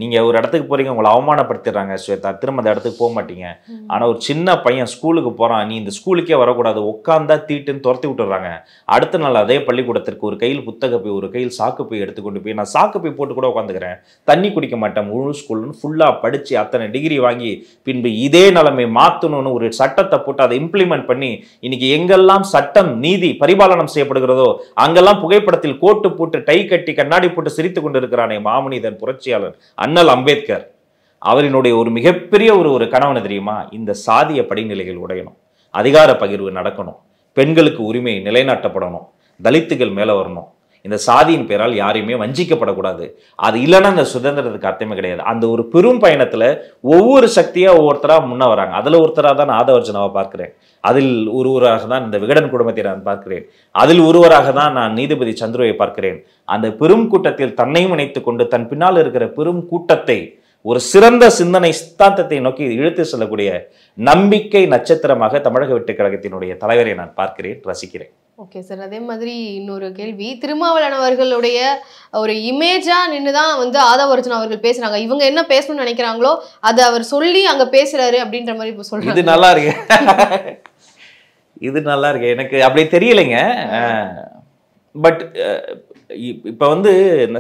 நீங்க ஒரு இடத்துக்கு போறீங்க, உங்களை அவமானப்படுத்திடுறாங்க ஸ்வேதா, திரும்ப அந்த இடத்துக்கு போக மாட்டீங்க. ஆனா ஒரு சின்ன பையன் ஸ்கூலுக்கு போறான், நீ இந்த ஸ்கூலுக்கே வரக்கூடாது, உட்காந்தா தீட்டுன்னு துரத்தி விட்டுறாங்க. அடுத்த நாள் அதே பள்ளிக்கூடத்திற்கு ஒரு கையில் புத்தக போய் ஒரு கையில் சாக்கு போய் எடுத்துக்கொண்டு போய் நான் சாக்கு போய் போட்டு கூட உட்காந்துக்கிறேன், தண்ணி குடிக்க மாட்டேன், முழு ஸ்கூல்னு ஃபுல்லா படிச்சு அத்தனை டிகிரி வாங்கி பின்பு இதே நிலைமை மாத்தணும்னு ஒரு சட்டத்தை போட்டு அதை இம்ப்ளிமெண்ட் பண்ணி இன்னைக்கு எங்கெல்லாம் சட்டம் நீதி பரிபாலனம் செய்யப்படுகிறதோ அங்கெல்லாம் புகைப்படத்தில் கோட்டு போட்டு டை கட்டி கண்ணாடி போட்டு சிரித்துக் கொண்டிருக்கிறானே மாமனிதன் புரட்சியாளர் அண்ணல் அம்பேத்கர். அவரினுடைய ஒரு மிகப்பெரிய ஒரு கனவு தெரியுமா? இந்த சாதிய படிநிலைகள் உடையணும், அதிகார பகிர்வு நடக்கணும், பெண்களுக்கு உரிமை நிலைநாட்டப்படணும், தலித்துகள் மேல வரணும், இந்த சாதியின் பேரால் யாரையுமே வஞ்சிக்கப்படக்கூடாது. அது இல்லைன்னா அந்த சுதந்திரத்துக்கு அர்த்தமே கிடையாது. அந்த ஒரு பெரும் பயணத்துல ஒவ்வொரு சக்தியா ஒவ்வொருத்தரா முன்ன வராங்க. அதுல ஒருத்தரா தான் நான் ஆதவ் அர்ஜுனாவை பார்க்கிறேன், அதில் ஒருவராக தான் இந்த விகடன் குடும்பத்தை நான் பார்க்கிறேன், அதில் ஒருவராக தான் நான் நீதிபதி சந்துருவை பார்க்கிறேன். அந்த பெரும் கூட்டத்தில் தன்னையும் இணைத்துக் கொண்டு தன் பின்னால் இருக்கிற பெரும் கூட்டத்தை ஒரு சிறந்த சிந்தனை சித்தாந்தத்தை நோக்கி இழுத்து செல்லக்கூடிய நம்பிக்கை நட்சத்திரமாக தமிழக வெற்றிக் கழகத்தினுடைய தலைவரை நான் பார்க்கிறேன், ரசிக்கிறேன். ஓகே சார், அதே மாதிரி இன்னொரு கேள்வி, திருமாவளவன் அவர்களுடைய ஒரு இமேஜா நின்றுதான் வந்து ஆதவ் அர்ஜுனா அவர்கள் பேசுறாங்க. இவங்க என்ன பேசணும்னு நினைக்கிறாங்களோ அதை அவர் சொல்லி அங்க பேசுறாரு அப்படின்ற மாதிரி இப்ப சொல்றாங்க. இது நல்லா இருக்கு, இது நல்லா இருக்கு. எனக்கு அப்படி தெரியலைங்க. பட் இப்ப வந்து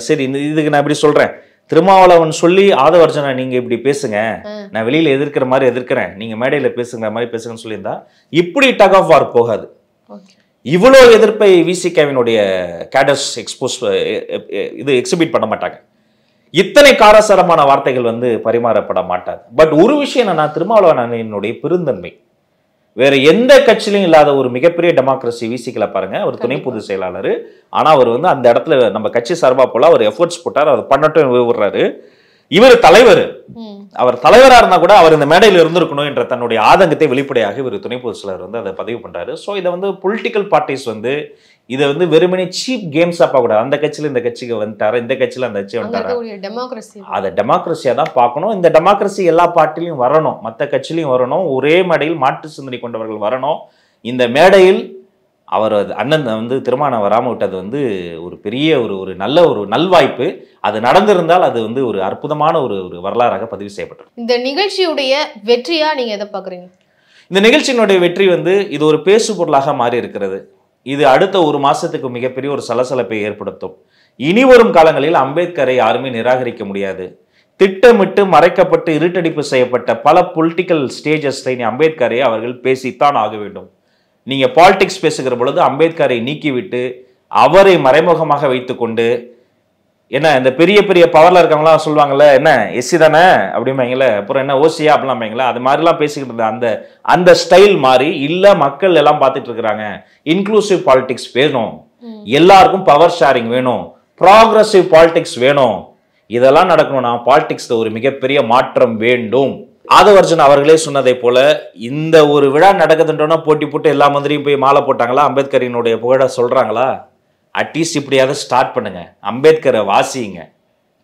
சரி, இதுக்கு நான் இப்படி சொல்றேன், திருமாவளவன் சொல்லி ஆதவ் அர்ஜுனா நீங்க இப்படி பேசுங்க, நான் வெளியில எதிர்க்கிற மாதிரி எதிர்க்கிறேன், நீங்க மேடையில பேசுங்கிற மாதிரி பேசுங்கன்னு சொல்லியிருந்தா இப்படி டக் ஆஃப் வார் போகாது. இவ்வளோ எதிர்ப்பை விசிகேவினுடைய கேடர்ஸ் இது எக்ஸிபிட் பண்ண மாட்டாங்க. இத்தனை காரசாரமான வார்த்தைகள் வந்து பரிமாறப்பட மாட்டாது. பட் ஒரு விஷயம் என்னன்னா, திருமாவளவனுடைய பெருந்தன்மை வேற எந்த கட்சியிலும் இல்லாத ஒரு மிகப்பெரிய டெமோக்ரஸி விசிகேல பாருங்க. அவர் துணை பொதுச் செயலாளர், ஆனா அவர் வந்து அந்த இடத்துல நம்ம கட்சி சார்பா போல அவர் எஃபர்ட்ஸ் போட்டார், அவர் பண்ணட்டும் விடுறாரு. இவர் தலைவர், அவர் தலைவராக இருந்தா கூட அவர் இந்த மேடையில் இருந்திருக்கணும் என்ற தன்னுடைய ஆதங்கத்தை வெளிப்படையாக இவர் துணை பொதுச் செயலாளர் வந்து அதை பதிவு பண்றாரு. ஸோ இதை வந்து பொலிட்டிக்கல் பார்ட்டிஸ் வந்து இதை வந்து வெறுமனே சீப் கேம்ஸா பார்க்க கூடாது. அந்த கட்சியில இந்த கட்சிக்கு வந்துட்டாரு, இந்த கட்சியில அந்த கட்சி வந்துட்டாரு, அதை டெமோக்ரஸியா தான் பார்க்கணும். இந்த டெமோக்ரஸி எல்லா பார்ட்டிலையும் வரணும், மற்ற கட்சியிலையும் வரணும், ஒரே மேடையில் மாற்று சிந்தனை கொண்டவர்கள் வரணும். இந்த மேடையில் அவர் அண்ணன் வந்து திருமணம் வராமல் விட்டது வந்து ஒரு பெரிய ஒரு நல்ல ஒரு நல்வாய்ப்பு. அது நடந்திருந்தால் அது வந்து ஒரு அற்புதமான ஒரு வரலாறாக பதிவு செய்யப்பட்டது. இந்த நிகழ்ச்சியுடைய வெற்றியா நீங்க எதை பார்க்குறீங்க? இந்த நிகழ்ச்சியினுடைய வெற்றி வந்து இது ஒரு பேசு பொருளாக மாறி இருக்கிறது. இது அடுத்த ஒரு மாசத்துக்கு மிகப்பெரிய ஒரு சலசலப்பை ஏற்படுத்தும். இனி வரும் காலங்களில் அம்பேத்கரை யாருமே நிராகரிக்க முடியாது. திட்டமிட்டு மறைக்கப்பட்டு இருட்டடிப்பு செய்யப்பட்ட பல பொலிட்டிக்கல் ஸ்டேஜஸ்ல அம்பேத்கரை அவர்கள் பேசித்தான் ஆக வேண்டும். நீங்க பாலிடிக்ஸ் பேசுகிற பொழுது அம்பேத்கரை நீக்கிவிட்டு அவரை மறைமுகமாக வைத்துக்கொண்டு, என்ன இந்த பெரிய பெரிய பவர்ல இருக்கவங்களாம் சொல்லுவாங்கல்ல, என்ன எஸ்சி தானே அப்படிம்பாங்கல்ல, அப்புறம் என்ன ஓசியா அப்படிலாம் அது மாதிரிலாம் பேசிக்கிட்டு இருந்த அந்த ஸ்டைல் மாறி, இல்ல மக்கள் எல்லாம் பார்த்துட்டு இருக்கிறாங்க, இன்க்ளூசிவ் பாலிடிக்ஸ் வேணும், எல்லாருக்கும் பவர் ஷேரிங் வேணும், ப்ராக்ரஸிவ் பாலிடிக்ஸ் வேணும், இதெல்லாம் நடக்கணும்னா பாலிடிக்ஸ்ல ஒரு மிகப்பெரிய மாற்றம் வேண்டும். ஆதவர்ஜன் அவர்களே சொன்னதை போல இந்த ஒரு விழா நடக்குதுன்றோன்னா போட்டி போட்டு எல்லா மந்திரியும் போய் மாலை போட்டாங்களா, அம்பேத்கரினுடைய புகழ சொல்றாங்களா? அட்லீஸ்ட் இப்படியாவது ஸ்டார்ட் பண்ணுங்க, அம்பேத்கரை வாசிங்க.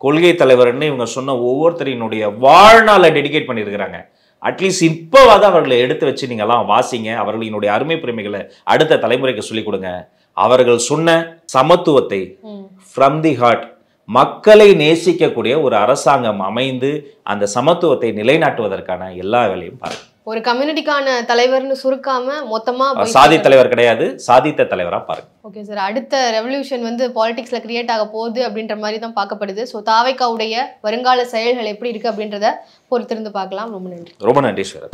கொள்கை தலைவர்னு இவங்க சொன்ன ஒவ்வொருத்தரினுடைய வாழ்நாளை டெடிகேட் பண்ணியிருக்கிறாங்க. அட்லீஸ்ட் இப்போவாது அவர்களை எடுத்து வச்சு நீங்கள்லாம் வாசிங்க. அவர்களினுடைய அருமை பெருமைகளை அடுத்த தலைமுறைக்கு சொல்லிக் கொடுங்க. அவர்கள் சொன்ன சமத்துவத்தை ஃப்ரம் தி ஹார்ட், மக்களை நேசிக்கக்கூடிய ஒரு அரசாங்கம் அமைந்து அந்த சமத்துவத்தை நிலைநாட்டுவதற்கான எல்லா வேலையும் பாருங்க. ஒரு கம்யூனிட்டிக்கான தலைவர்னு சுருக்காம மொத்தமா சாதி தலைவர் கிடையாது, சாதித்த தலைவரா பாருங்க. ஓகே சார், அடுத்த ரெவல்யூஷன் வந்து பாலிடிக்ஸ்ல கிரியேட் ஆக போகுது அப்படின்ற மாதிரி தான் பார்க்கப்படுது. ஸோ தாவேகாவுடைய வருங்கால செயல்கள் எப்படி இருக்கு அப்படின்றத பொறுத்திருந்து பார்க்கலாம். ரொம்ப நன்றி. ரொம்ப நன்றி சார்.